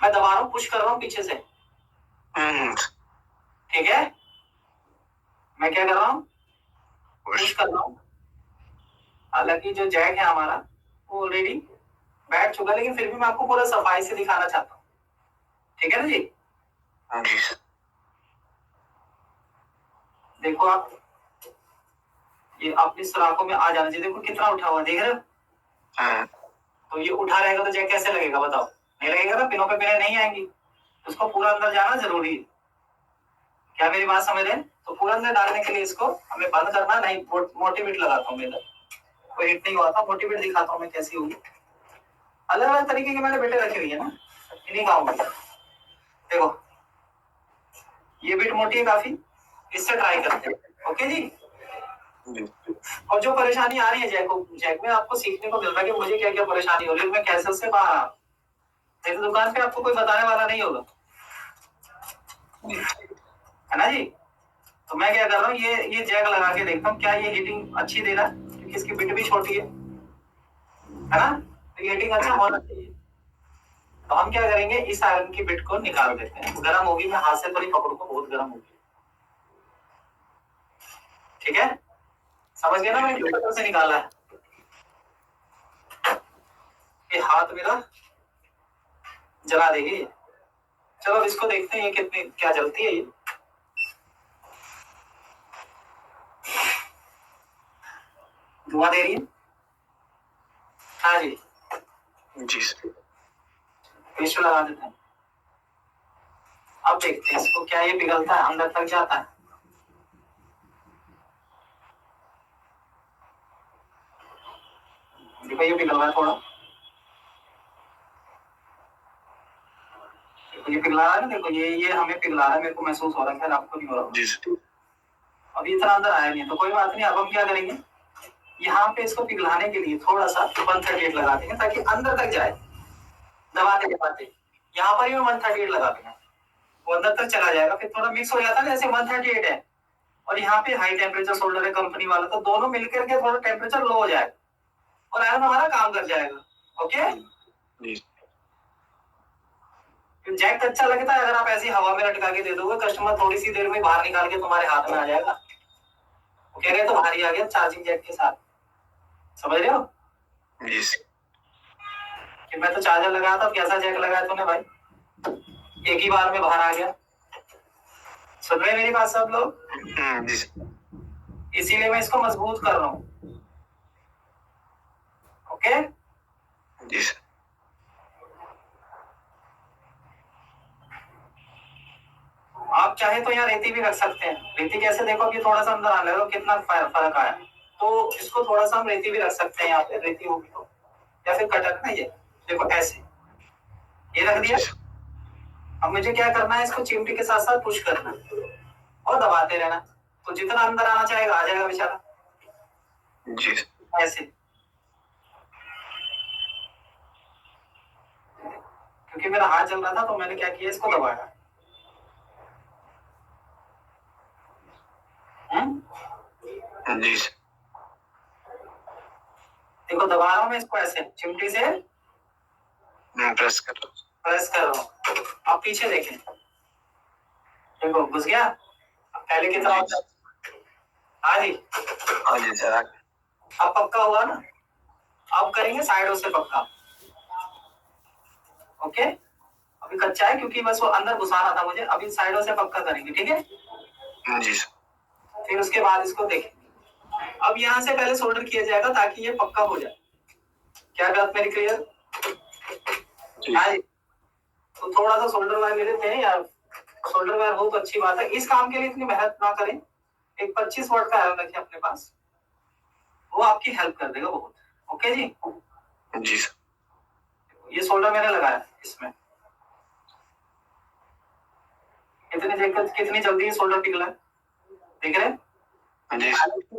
मैं दबा रहा हूँ, पुश कर रहा हूँ पीछे से, ठीक है, मैं क्या कर रहा हूँ, पुश कर रहा हूँ। हालांकि जो जैक है हमारा वो ऑलरेडी बैठ चुका, लेकिन फिर भी मैं आपको पूरा सफाई से दिखाना चाहता हूँ, ठीक है ना जी? देखो आप, ये अपनी सुराखों में आ जाना चाहिए। देखो कितना उठा हुआ, देख रहे हो? तो ये उठा रहेगा तो जैक कैसे लगेगा बताओ? नहीं लगेगा ना, पिनों पे पिने नहीं आएंगी, उसको पूरा अंदर जाना जरूरी है। क्या मेरी बात समझ रहे हैं? तो पूरा अंदर डालने के लिए इसको हमें बंद करना नहीं। मोटिवेट लगाता हूँ मैं इधर, कोई हिट नहीं हुआ था, मोटिवेट दिखाता हूँ मैं कैसी होगी। अलग अलग तरीके की मैंने बेटे रखी हुई है ना, इन्हीं काम की। देखो ये बिट मोटी है काफी, इससे ट्राई करते हैं। ओके जी, और जो परेशानी आ रही है जैक में आपको सीखने को मिल रहा है कि मुझे क्या क्या परेशानी हो रही है, मैं कैसे उससे बाहर आ, नहीं तो दुकान पे आपको कोई बताने वाला नहीं होगा, है ना जी? तो मैं क्या कर रहा हूँ, ये जैक लगा के देखता हूँ क्या ये हीटिंग अच्छी दे रहा है, क्योंकि इसकी बिट भी छोटी है ना, तो ये हीटिंग अच्छा होना चाहिए। तो हम क्या करेंगे, इस आयरन की बिट को निकाल देते हैं। गर्म होगी, मैं हाथ से थोड़ी पकड़ूंगा, बहुत गर्म होगी, ठीक है, समझ गए ना? मैंने किस तरह से निकाला है, ये हाथ मेरा जला देगी। चलो अब इसको देखते हैं ये कितनी क्या जलती है। ये धुआं दे रही है, हाँ जी
जी सर।
पेस्ट लगा देते हैं। अब देखते हैं इसको क्या ये पिघलता है, अंदर तक जाता है। देखो ये पिघल रहा है थोड़ा, देखो ये पिघला रहा है ना, देखो ये हमें पिघला रहा है, मेरे को महसूस हो रहा है, खैर आपको नहीं हो रहा।
जी सर।
अभी इतना अंदर आया नहीं है तो कोई बात नहीं। अब हम क्या करेंगे, यहाँ पे इसको पिघलाने के लिए थोड़ा सा 138 लगा देंगे ताकि अंदर तक जाए, दबाते दबाते। यहाँ पर ही 138 लगा देंगे, वो अंदर तक चला जाएगा, फिर थोड़ा मिक्स हो जाता है ना। जैसे 138 है और यहाँ पे हाई टेम्परेचर सोल्डर है कंपनी वाला, तो दोनों मिलकर के थोड़ा टेम्परेचर लो हो जाएगा और आयरन हमारा काम कर जाएगा। ओके, जैक अच्छा लगता है अगर आप ऐसी हवा में लटका के दे दोगे, कस्टमर थोड़ी सी देर में बाहर निकाल के तुम्हारे हाथ में आ जाएगा, वो कह रहे तो भारी आ गया चार्जिंग जैक के साथ, समझ रहे हो? कि मैं तो चार्जर लगाया था, कैसा जैक लगाया तूने भाई, एक ही बार में बाहर आ गया। सुन रहे मेरी बात सब लोग? इसीलिए मैं इसको मजबूत कर रहा हूँ। ओके
जी सर।
आप चाहे तो यहाँ रेती भी रख सकते हैं। रेती कैसे, देखो अभी थोड़ा सा अंदर आने लगा, कितना फर्क आया। तो इसको थोड़ा सा हम रेती भी रख सकते हैं यहाँ पे, रेती होगी तो, या फिर कटक ना, ये देखो ऐसे ये रख दिया। अब मुझे क्या करना है, इसको चिमटी के साथ साथ पुश करना और दबाते रहना, तो जितना अंदर आना चाहेगा आ जाएगा बेचारा।
जी
ऐसे, क्योंकि मेरा हाथ जल रहा था तो मैंने क्या किया, इसको दबाया।
जी सर।
देखो दबा रहा हूँ मैं इसको ऐसे, चिमटी से
प्रेस कर
रहा हूँ। अब पीछे देखें, देखो घुस गया। पहले कितना होता है? हाँ जी
सर।
अब पक्का हुआ ना। अब करेंगे साइडों से पक्का। ओके, अभी कच्चा है क्योंकि बस वो अंदर घुसाना था मुझे, अभी साइडों से पक्का करेंगे, ठीक है
जी सर।
फिर उसके बाद इसको देखें। अब यहाँ से पहले सोल्डर किया जाएगा ताकि ये पक्का हो जाए। क्या बात मेरी क्लियर? हाँ जी, तो थोड़ा सा सोल्डर वायर ले लेते हैं यार, सोल्डर वायर हो तो अच्छी बात है। इस काम के लिए इतनी मेहनत ना करें, एक 25 वाट का आयरन रखें अपने पास, वो आपकी हेल्प कर देगा बहुत। ओके जी,
जी सर।
ये सोल्डर मैंने लगाया इसमें, कितनी जल्दी ये सोल्डर पिघला है, देख रहे हैं?
जी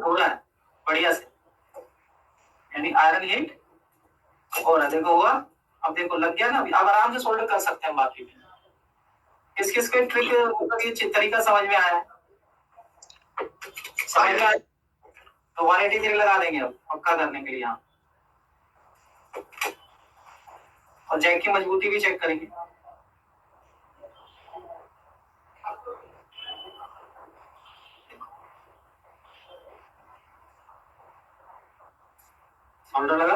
हो रहा है बढ़िया से, यानी आयरन हिट हो रहा है। देखो हुआ, अब देखो लग गया ना, अब आराम से सोल्डर कर सकते हैं बाकी भी। किस किस को ट्रिक मतलब ये तरीका समझ में आया है? समझ में आया तो 183 लगा देंगे अब पक्का करने के लिए यहाँ, और जैक की मजबूती भी चेक करेंगे। सोल्डर लगा,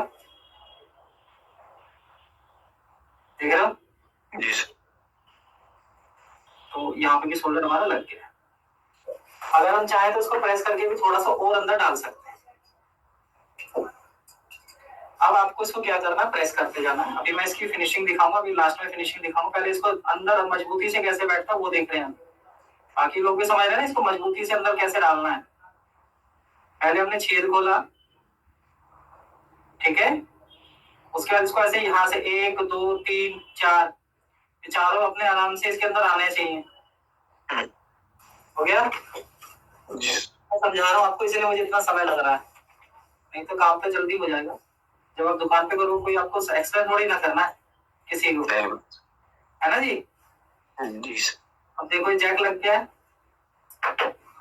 देख रहे हो?
जी सर।
तो यहाँ पे भी सोल्डर हमारा लग गया। अगर हम चाहें तो इसको प्रेस करके भी थोड़ा सा और अंदर डाल सकते हैं। अब आपको इसको क्या करना है, प्रेस करते जाना है। अभी मैं इसकी फिनिशिंग दिखाऊंगा, अभी लास्ट में फिनिशिंग दिखाऊंगा। पहले इसको अंदर मजबूती से कैसे बैठता है वो देख रहे हैं हम। बाकी लोग भी समझ रहे हैं ना इसको मजबूती से अंदर कैसे डालना है। पहले हमने छेद खोला, ठीक है, उसके बाद इसको ऐसे यहाँ से 1 2 3 4, ये चारों अपने आराम से इसके अंदर आने चाहिए। हो गया?
जी
मैं समझा रहा हूँ आपको, इसलिए मुझे इतना समय लग रहा है, नहीं तो काम तो जल्दी हो जाएगा। जब आप दुकान पे करो, कोई आपको एक्स्ट्रा थोड़ी ना करना है किसी को, है ना जी?
जी सर।
अब देखो ये जैक लग गया है,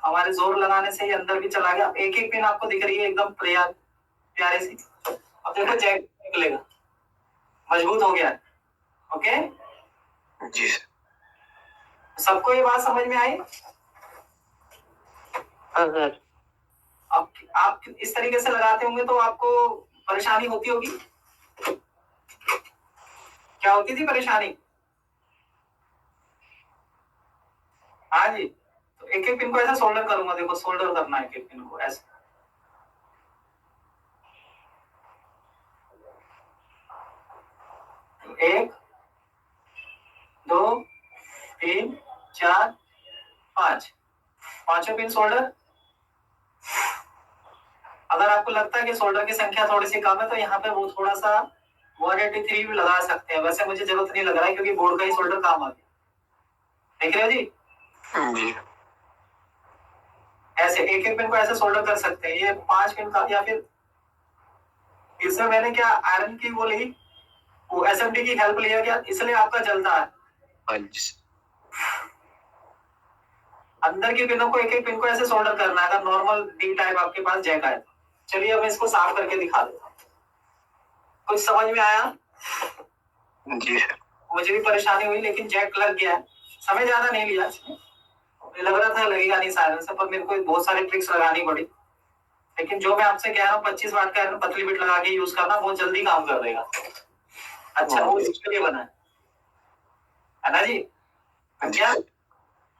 हमारे जोर लगाने से ही अंदर भी चला गया। एक एक पिन आपको दिख रही है एकदम प्यारे सी। अब देखो जैक निकलेगा, मजबूत हो गया है। ओके
जी सर।
सबको ये बात समझ में आई?
हाँ सर।
अब आप इस तरीके से लगाते होंगे तो आपको परेशानी होती होगी। क्या होती थी परेशानी? हाँ जी, तो एक एक पिन को ऐसा सोल्डर करूंगा। देखो सोल्डर करना है एक एक पिन को ऐसे, एक 2 3 4 5, पांचों पिन सोल्डर। अगर आपको लगता है कि सोल्डर की संख्या थोड़ी सी कम है तो यहाँ पे वो थोड़ा सा 183 भी लगा सकते हैं। वैसे मुझे जरूरत नहीं लग रहा है क्योंकि बोर्ड का ही सोल्डर काम आ गया। देख रहे हो जी?
जी
ऐसे एक एक पिन को ऐसे सोल्डर कर सकते हैं। ये 5 पिन का, या फिर इसमें मैंने क्या आयरन की वो ली, वो एसएमडी की हेल्प लिया क्या, इसलिए आपका जलता है।
हाँ जी सर।
अंदर की पिनों को एक एक पिन को ऐसे सोल्डर करना है। अगर नॉर्मल डी टाइप आपके पास जैक आए। चलिए अब मैं इसको साफ करके दिखा देता हूँ। कुछ समझ में आया?
जी सर।
मुझे भी परेशानी हुई लेकिन जैक लग गया है। समय ज्यादा नहीं लिया इसमें, मुझे लग रहा था लगेगा नहीं सायरन से, पर मेरे को बहुत सारी ट्रिक्स लगानी पड़ी। लेकिन जो मैं आपसे कह रहा हूँ 25 वाट का आयरन पतली बिट लगा के यूज करना, बहुत जल्दी काम कर देगा। अच्छा वो इसके लिए बना है ना जी? क्या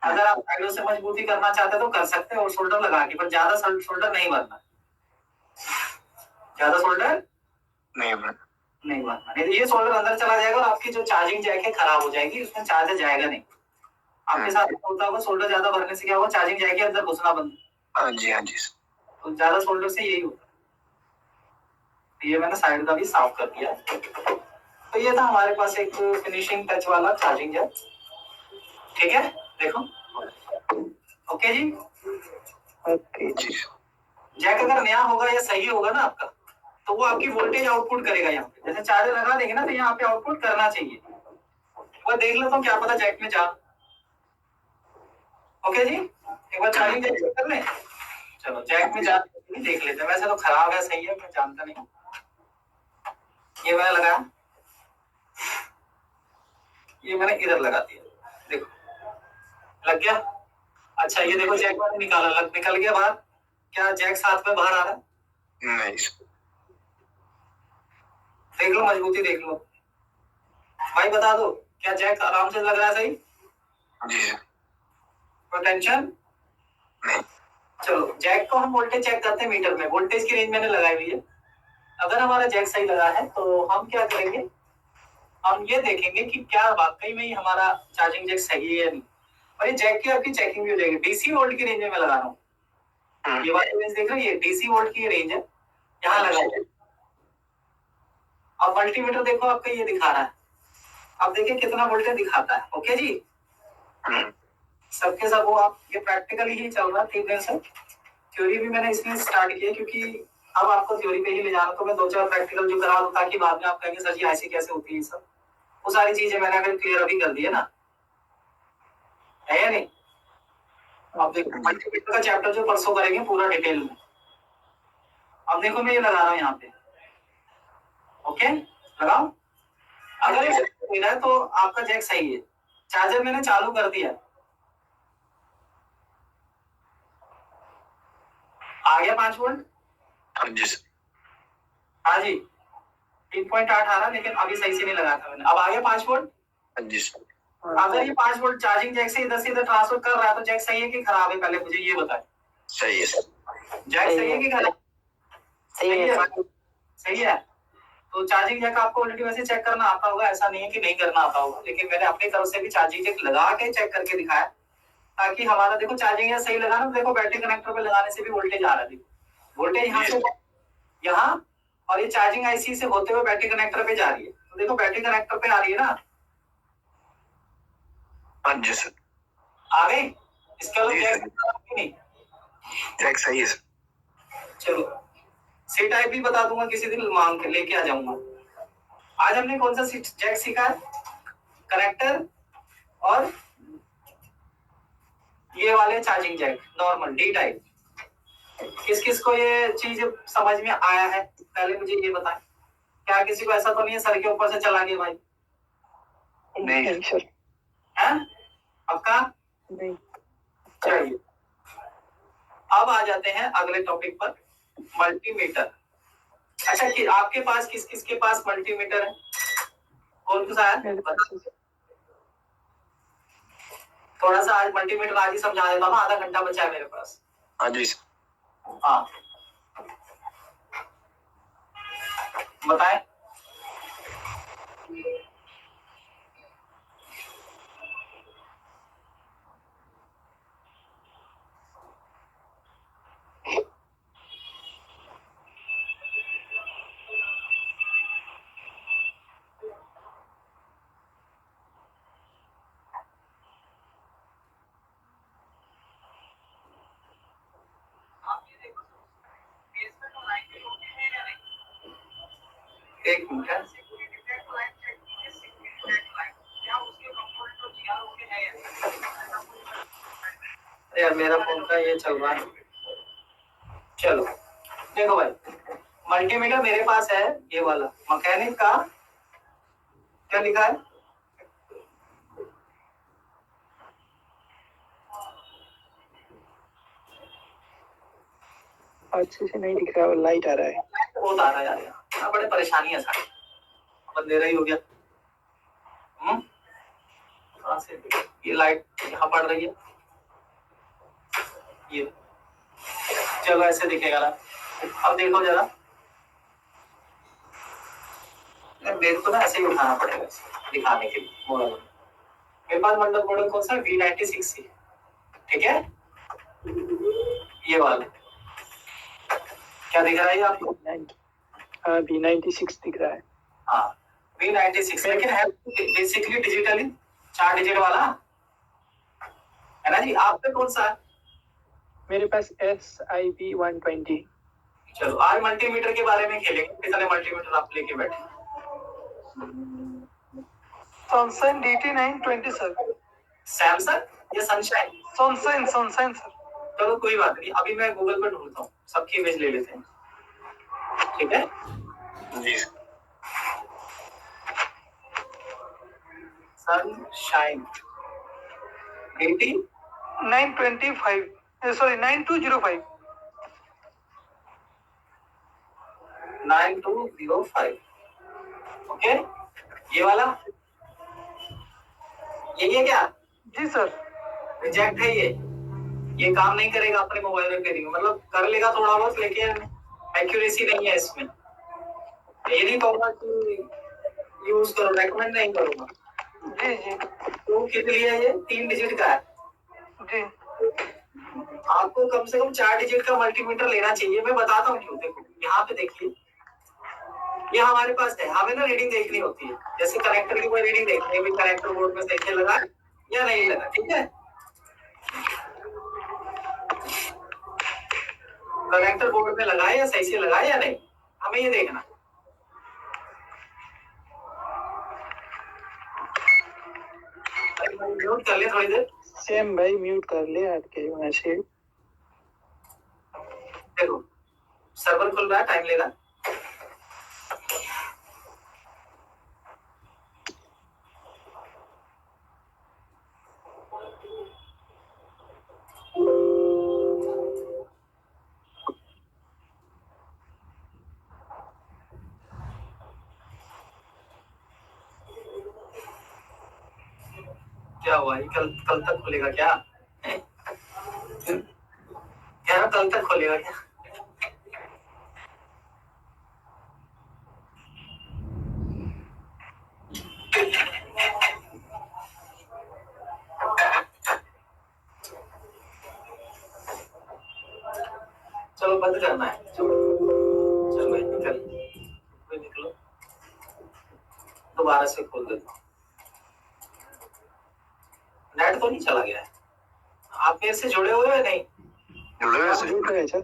अगर आप साइडों से मजबूती करना चाहते तो कर सकते हैं और शोल्डर लगा के, पर ज्यादा शोल्डर नहीं बनना, ज्यादा शोल्डर
नहीं बना।
नहीं बनना, नहीं तो ये शोल्डर अंदर चला जाएगा और आपकी जो चार्जिंग जैक है खराब हो जाएगी, उसमें चार्जर जाएगा नहीं। आपके साथ होता होगा शोल्डर ज्यादा भरने से क्या होगा, चार्जिंग जैक के अंदर घुसना बंद।
हाँ जी सर।
तो ज्यादा शोल्डर से यही होता है। ये मैंने साइड का भी साफ कर दिया। तो ये था हमारे पास एक फिनिशिंग टच वाला चार्जिंग जैक। ठीक है, देखो। ओके जी।
ओके जी सर।
जैक अगर नया होगा या सही होगा ना आपका, तो वो आपकी वोल्टेज आउटपुट करेगा। यहाँ पे जैसे चार्जर लगा देंगे ना, तो यहाँ पे आउटपुट करना चाहिए। वो देख लेता हूँ क्या पता जैक में जा। ओके जी, एक बार चार्जिंग जैक चेक कर ले। चलो जैक में जा देख लेते हैं। वैसे तो खराब है, सही है, मैं जानता नहीं। ये मैंने लगाया, ये मैंने इधर लगा दिया, देखो लग गया। अच्छा ये देखो जैक मैंने निकाला, निकल गया बाहर। क्या जैक साथ में बाहर आ रहा है?
नहीं सर।
देख लो मजबूती, देख लो भाई, बता दो क्या जैक आराम से लग रहा है सही?
जी सर।
कोई टेंशन
नहीं।
चलो जैक को हम वोल्टेज चेक करते हैं मीटर में। वोल्टेज की रेंज मैंने लगाई हुई है। अगर हमारा जैक सही लगा है तो हम क्या करेंगे, हम ये देखेंगे कि क्या वाकई में ही हमारा चार्जिंग जैक सही है या नहीं। और ये जैक की आपकी चेकिंग भी हो जाएगी। डीसी वोल्ट की रेंज में मैं लगा रहा हूँ। ये वाली रेंज देख रहे हो, ये डीसी वोल्ट की रेंज है, यहाँ लगा है। अब मल्टीमीटर देखो आपका ये दिखा रहा है, अब देखिए कितना वोल्टेज दिखाता है। ओके जी, सबके सब वो आप ये प्रैक्टिकली ही चल रहा है 3 दिन से। थ्योरी भी मैंने इसलिए स्टार्ट किया क्योंकि अब आपको थ्योरी पे ही ले जाना, तो मैं 2-4 प्रैक्टिकल जो करा दूं ताकि बाद में आप कहेंगे सर जी ऐसे कैसे होती है सब, वो सारी चीजें मैंने अगर क्लियर अभी कर दी है ना, है या नहीं। अब देखो मल्टीमीटर का चैप्टर जो परसों करेंगे पूरा डिटेल में। अब देखो मैं ये लगा रहा हूँ यहाँ पे, ओके लगाओ। अगर ये दे रहा है तो आपका जैक सही है। चार्जर मैंने चालू कर दिया, आ गया 5 वोल्ट।
हाँ जी सर।
हाँ जी 3.8 आ रहा, लेकिन अभी सही से नहीं लगा था मैंने। अब आ गया 5 वोल्ट।
हाँ जी सर।
अगर ये 5 वोल्ट चार्जिंग जैक से इधर से इधर ट्रांसफर कर रहा है तो जैक सही है कि खराब है, पहले मुझे ये बताएं।
सही है सर।
जैक सही है कि खराब?
सही है सर।
सही है। तो चार्जिंग जैक आपको ऑलरेडी वैसे चेक करना आता होगा, ऐसा नहीं है कि नहीं करना आता होगा, लेकिन मैंने अपनी तरफ से भी चार्जिंग जैक लगा के चेक करके दिखाया ताकि हमारा देखो चार्जिंग जैक सही लगा ना, देखो बैटरी कनेक्टर पे लगाने से भी वोल्टेज आ रहा है। देखो वोल्टेज यहाँ से यहाँ, और ये चार्जिंग आईसी से होते हुए बैटरी कनेक्टर पे जा रही है, तो देखो बैटरी कनेक्टर पे आ रही है ना।
हाँ जी सर।
आ गई। इसका तो जैक नहीं,
जैक सही है सर।
चलो सी टाइप भी बता दूंगा किसी दिन, मांग के लेके आ जाऊंगा। आज हमने कौन सा जैक सीखा है? कनेक्टर और ये वाले charging jack normal D type. किस किस को ये चीज समझ में आया है पहले मुझे ये बताएं। क्या किसी को ऐसा तो नहीं है सर के ऊपर से चला गया भाई?
नहीं
सर।
है आपका
नहीं।
चाहिए। अब आ जाते हैं अगले टॉपिक पर, मल्टीमीटर। अच्छा कि आपके पास किस किस के पास मल्टीमीटर है? कौन सा है? थोड़ा सा आज मल्टीमीटर आज ही समझा देता हूँ, आधा घंटा बचा है मेरे पास।
हाँ जी सर।
हाँ बताएं। एक मिनट है। यार मेरा फोन का ये चल रहा है। चलो देखो भाई, मल्टीमीटर मेरे पास है ये वाला मैकेनिक का, क्या लिखा है?
अच्छे से नहीं दिख रहा है, लाइट आ रहा है।
बहुत आ रहा है यार, बड़े परेशानी है सारी, अंधेरा ही हो गया। कहाँ से ये लाइट यहाँ पड़ रही है? ये चलो ऐसे दिखेगा ना। अब देखो जरा, मेरे को ना ऐसे ही उठाना पड़ेगा दिखाने के लिए मॉडल। मेरे पास मॉडल कौन सा? V96 ठीक है, ये वाला। क्या दिख रहा है आपको?
हाँ V96 दिख रहा है।
हाँ V96, लेकिन है बेसिकली डिजिटली 4 डिजिट वाला है ना जी। आप पे कौन सा है?
मेरे पास SIP 120।
चलो आज मल्टीमीटर के बारे में खेलेंगे। कितने मल्टीमीटर आप लेके बैठे?
Sunshine DT920 sir.
सैमसंग या सनशाइन?
Sunshine sir.
चलो कोई बात नहीं, अभी मैं गूगल पर ढूंढता हूँ, सबकी इमेज ले लेते हैं, ठीक है
जी।
Sunshine DT
925 sorry 9205।
9205 ओके, ये वाला यही है क्या?
जी सर।
रिजेक्ट है ये काम नहीं करेगा अपने मोबाइल रिपेयरिंग, मतलब कर लेगा थोड़ा बहुत, लेकिन एक्यूरेसी नहीं है इसमें। ये नहीं कहूंगा कि यूज करो, रेकमेंड नहीं करूंगा।
जी जी
तो कितने लिए ये 3 डिजिट का है?
जी।
आपको कम से कम 4 डिजिट का मल्टीमीटर लेना चाहिए। मैं बताता हूँ क्यों। देखो यहाँ पे देखिए, ये हमारे पास है, हमें ना रीडिंग देखनी होती है। जैसे कनेक्टर की कोई रीडिंग देखनी है, भी कनेक्टर बोर्ड में सही से लगा या नहीं लगा, ठीक है। कनेक्टर बोर्ड में लगाए या सही से लगाए या नहीं, हमें ये देखना। म्यूट कर ले थोड़ी देर।
सेम भाई म्यूट कर ले आपके वहां से।
देखो सर्वर खुल रहा है, टाइम लेगा। क्या हुआ, ये कल कल तक खुलेगा क्या? कह रहा कल तक खुलेगा क्या? चलो बंद करना है, चलो भाई निकलो, दोबारा से खोल देता हूँ। नेट तो नहीं चला गया है? आप मेरे से जुड़े हुए हैं नहीं?
जुड़े हुए से
जुड़ रहे सर।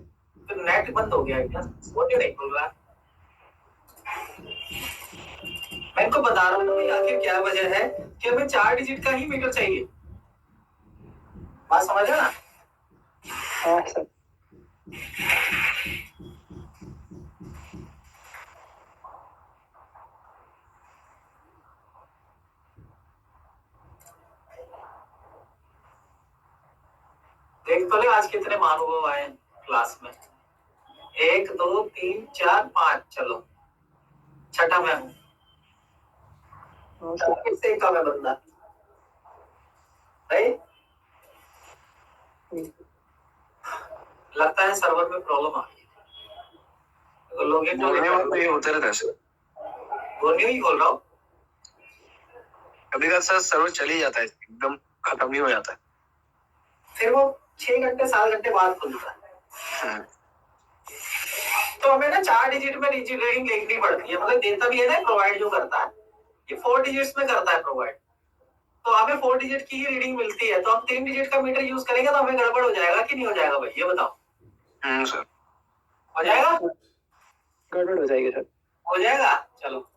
तो नेट बंद हो गया है क्या? वो क्यों नहीं खुल रहा? मैं इनको बता रहा हूँ आखिर क्या वजह है कि हमें 4 डिजिट का ही मीटर चाहिए। बात समझ रहे ना?
हाँ सर।
देख तो ले आज कितने महानुभाव आए क्लास में। 1 2 3 4 5, चलो छठा मैं हूँ।
हाँ सर।
किससे कम है बंदा भाई? लगता है सर्वर में प्रॉब्लम आ गई। तो लॉगिन
बोलने वाला तो ये होते रहता है सर।
बोलने ही खोल रहा हूँ।
कभी कभी सर सर्वर चल ही जाता है, एकदम खत्म ही हो जाता है।
फिर वो 6 घंटे 7 घंटे बाद खुलता है। तो हमें ना 4 डिजिट में रीडिंग देखनी पड़ती है, मतलब देता भी है ना प्रोवाइड जो करता है, ये 4 डिजिट्स में करता है प्रोवाइड। तो हमें 4 डिजिट की ही रीडिंग मिलती है, तो हम 3 डिजिट का मीटर यूज करेंगे तो हमें गड़बड़ हो जाएगा कि नहीं हो जाएगा भाई, ये बताओ।
सर
हो जाएगा?
गड़बड़ हो जाएगी सर।
हो जाएगा। चलो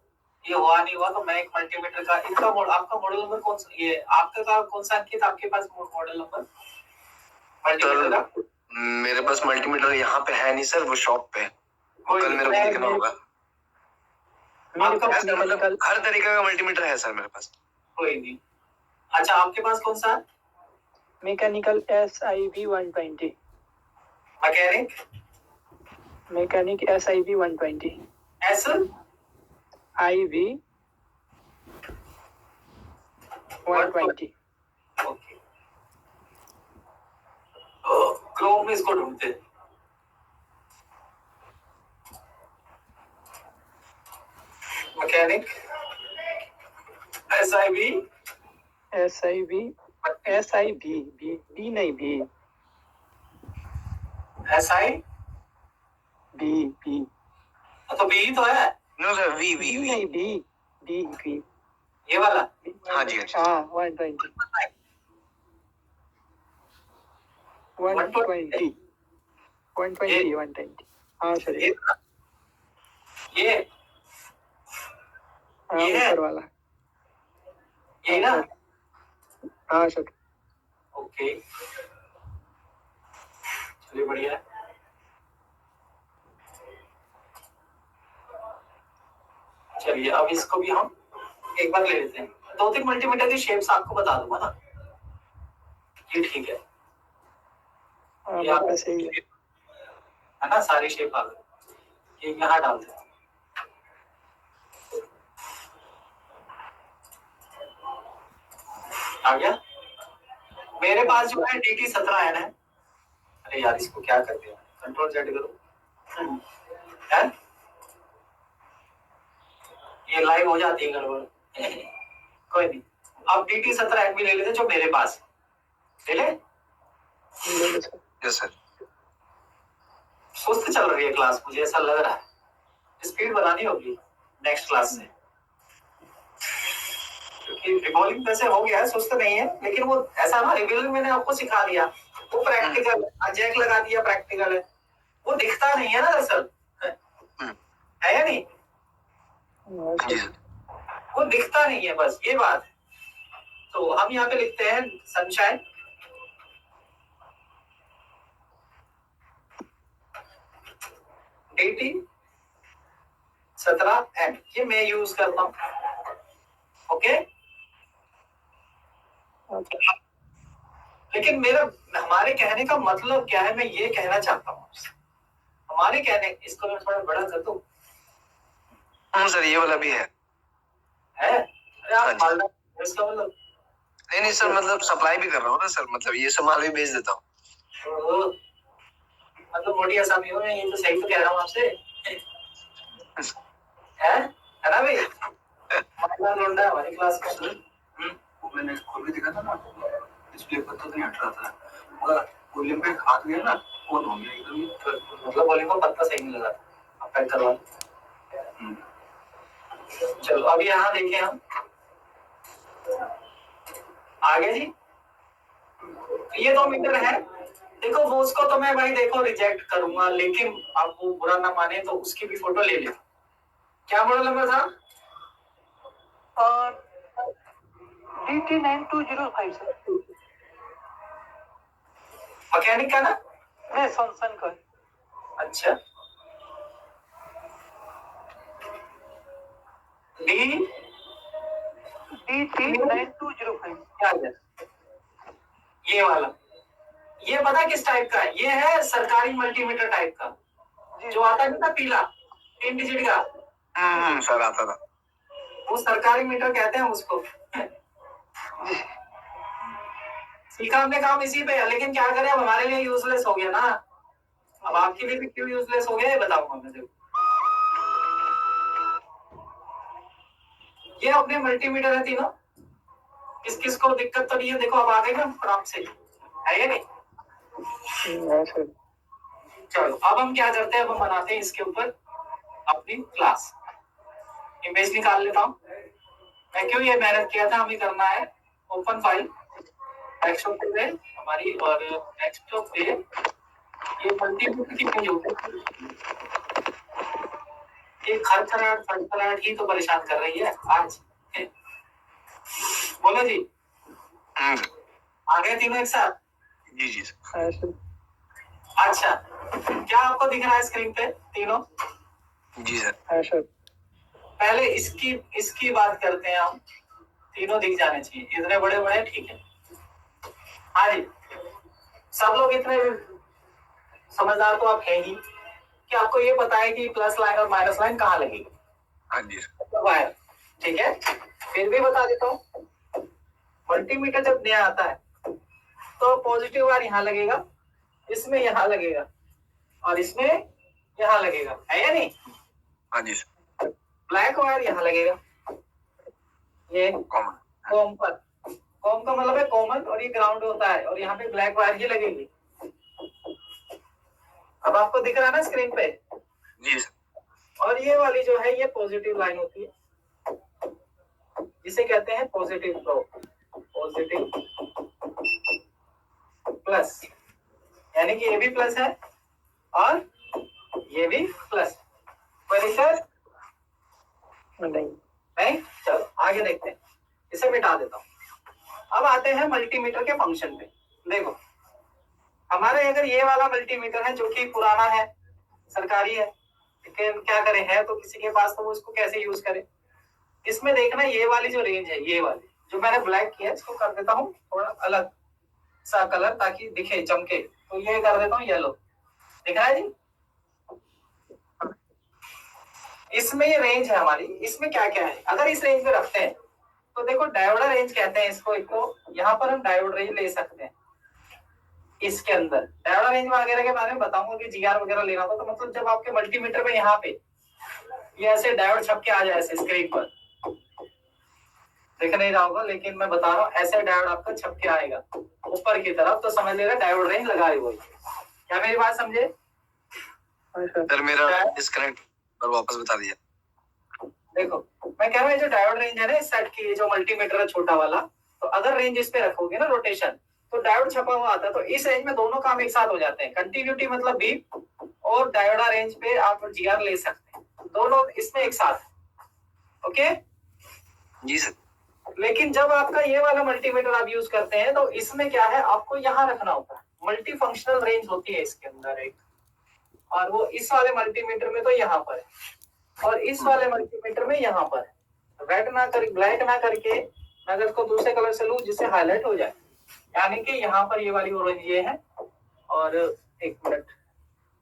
ये हुआ नहीं हुआ तो मैं एक मल्टीमीटर का इनका आपका मॉडल नंबर कौन सा, ये आपका कौन सा अंकित आपके पास मॉडल नंबर मल्टीमीटर का?
मेरे पास मल्टीमीटर यहाँ पे है नहीं सर, वो शॉप पे है, वो कल मेरे को देखना होगा।
मेरे पास
मतलब हर तरीके का मल्टीमीटर है सर मेरे पास।
कोई नहीं। अच्छा आपके पास कौन सा है?
Mechanical SIV 120।
Mechanic
mechanic SIV 120।
S
IV 120।
Okay. Chrome में इसको ढूंढते हैं। मैकेनिक SIV
B नहीं B
SI
B
तो बी तो है।
No sir V V
B नहीं B
ये वाला
हाँ जी
हाँ 120 हाँ सर
ये
हाँ
ये है
ऊपर वाला।
ये ना?
हाँ सर।
ओके चलिए बढ़िया है। चलिए अब इसको भी हम एक बार ले लेते हैं। 2-3 मल्टीमीटर की शेप्स आपको बता दूंगा ना, ये ठीक है। ये आप
सही
है ना, सारी शेप आ गई। ये यहाँ डाल दें। आ गया। मेरे पास जो है DT17N है। अरे यार इसको क्या कर दिया, कंट्रोल Z करो है? ये लाइव हो जाती है गड़बड़। कोई नहीं, अब DT17N भी ले लेते जो मेरे पास ले ले।
Yes sir.
सुस्त चल रही है क्लास, मुझे ऐसा लग रहा है, स्पीड बढ़ानी होगी। नेक्स्ट क्लास से, क्योंकि रिवॉल्विंग वैसे हो गया है, सुस्त नहीं है, लेकिन वो ऐसा ना रिवॉल्विंग मैंने आपको सिखा दिया, वो प्रैक्टिकल जैक लगा दिया, प्रैक्टिकल है, वो दिखता नहीं है ना दरअसल, है या नहीं, वो दिखता नहीं है, बस ये बात है। तो हम यहाँ पे लिखते हैं सनशाइन DT 17M, ये मैं यूज करता हूँ। ओके, लेकिन मेरा हमारे कहने का मतलब क्या है, मैं ये कहना चाहता हूँ हमारे कहने, इसको मैं थोड़ा बड़ा कर दूं।
हाँ सर, ये वाला भी है।
अरे आप मालदा, इसका मतलब
नहीं सर, मतलब सप्लाई भी कर रहा हूँ ना सर, मतलब ये सामान भी बेच देता हूँ।
मतलब मोटी आसामी हो, ये तो सही तो कह रहा हूँ आपसे, है ना भाई, मालदा लोंडा हमारी क्लास में।
मैंने खोल के दिखा था ना, डिस्प्ले पर तो नहीं हट रहा था, मगर वॉल्यूम पे हाथ गया ना, ऑन हो गया एकदम,
मतलब वॉल्यूम का पत्ता सही नहीं लगा, अब पैक करवा। चलो अब यहाँ देखें हम आगे जी, ये 2 मीटर है, देखो वो उसको तो मैं भाई देखो रिजेक्ट करूंगा, लेकिन आप वो बुरा ना माने तो उसकी भी फोटो ले ले। क्या मॉडल नंबर था?
DT 9205 sir.
मैकेनिक का ना?
नहीं, सनसन का।
अच्छा,
DT 9205
क्या है? ये वाला, ये पता किस टाइप का है? ये है सरकारी मल्टीमीटर टाइप का, जो आता है ना पीला 3 डिजिट का।
सर आता था,
वो सरकारी मीटर कहते हैं उसको। सीखा हमने काम इसी पे है, लेकिन क्या करें, अब हमारे लिए यूजलेस हो गया ना, अब आपके लिए भी क्यों यूजलेस हो गया ये बताऊंगा मैं। देखो ये अपने मल्टीमीटर है तीनों, किस किस को दिक्कत तो नहीं है, देखो अब आ गए ना आराम से, है या नहीं? चलो अब हम क्या करते हैं, अब हम बनाते हैं इसके ऊपर अपनी क्लास। इमेज निकाल लेता हूँ मैं, क्यों ये मेहनत किया था, हमें करना है ओपन फाइल डेस्कटॉप पे हमारी, और डेस्कटॉप पे ये मल्टीमीटर की पेज होती है, ये खड़खड़ाहट ही तो परेशान कर रही है आज। बोलो जी, आ गए तीनों एक साथ?
जी जी
अच्छा, क्या आपको दिख रहा है स्क्रीन पे तीनों?
जी सर।
पहले इसकी इसकी बात करते हैं हम, तीनों दिख जाने चाहिए, इतने बड़े बड़े, ठीक है। हाँ जी, सब लोग इतने समझदार तो आप है ही कि आपको ये पता है कि प्लस लाइन और माइनस लाइन कहाँ लगेगी।
हाँ जी
वायर, ठीक है। फिर भी बता देता हूँ, मल्टीमीटर जब नया आता है तो पॉजिटिव वायर यहाँ लगेगा, इसमें यहाँ लगेगा, और इसमें यहाँ लगेगा, है या नहीं?
हाँ जी सर।
ब्लैक वायर यहाँ लगेगा, ये कॉम पर, कॉम का मतलब है कॉमन, और ये ग्राउंड होता है, और यहाँ पे ब्लैक वायर ही लगेगी। अब आपको दिख रहा है ना स्क्रीन पे?
जी सर।
और ये वाली जो है ये पॉजिटिव लाइन होती है, जिसे कहते हैं पॉजिटिव फ्लो, पॉजिटिव प्लस, यानी कि ये भी प्लस है और ये भी प्लस। कोई दिक्कत नहीं? चलो आगे देखते हैं, इसे मिटा देता हूँ। अब आते हैं मल्टीमीटर के फंक्शन पे। देखो हमारे अगर ये वाला मल्टीमीटर है जो कि पुराना है, सरकारी है, लेकिन क्या करें, है तो किसी के पास, तो वो इसको कैसे यूज करें। इसमें देखना ये वाली जो रेंज है, ये वाली जो मैंने ब्लैक किया है, इसको कर देता हूँ थोड़ा अलग सा कलर ताकि दिखे, चमके। तो ये कर देता हूँ येलो, दिख रहा है जी? इसमें ये रेंज है हमारी, इसमें क्या क्या है, अगर इस रेंज में रखते हैं तो देखो डायोडा रेंज कहते हैं इसको, एक तो यहाँ पर हम डायोड रेंज ले सकते हैं। इसके अंदर डायोडा रेंज वगैरह के बारे में बताऊंगा कि जीआर वगैरह लेना था, तो मतलब जब आपके मल्टीमीटर में यहाँ पे ये ऐसे डायोड छप के आ जाए ऐसे स्क्रीन पर, दिख नहीं रहा होगा लेकिन मैं बता रहा हूँ, ऐसे डायोड आपका छप के आएगा ऊपर की तरफ, तो समझ लेगा डायोड रेंज लगाई हुई। क्या मेरी बात समझे?
सर मेरा डिस्कनेक्ट पर वापस बता दिया।
देखो मैं कह रहा हूँ ये जो डायोड रेंज है ना इस सेट की, जो मल्टीमीटर है छोटा वाला, तो अगर रेंज इस पे रखोगे ना रोटेशन, तो डायोड छपा हुआ आता है, तो इस रेंज में दोनों काम एक साथ हो जाते हैं। कंटिन्यूटी मतलब बीप, और डायोडा रेंज पे आप जीआर ले सकते हैं, दोनों इसमें एक साथ। ओके
जी सर।
लेकिन जब आपका ये वाला मल्टीमीटर आप यूज करते हैं तो इसमें क्या है, आपको यहाँ रखना होता है। मल्टी फंक्शनल रेंज होती है इसके अंदर एक, और वो इस वाले मल्टीमीटर में तो यहाँ पर है, और इस वाले मल्टीमीटर में यहाँ पर है। रेड ना कर, ब्लैक ना करके मैं अगर इसको दूसरे कलर से लूं जिससे हाईलाइट हो जाए, यानी कि यहाँ पर ये वाली ऑरेंज ये है, और एक मिनट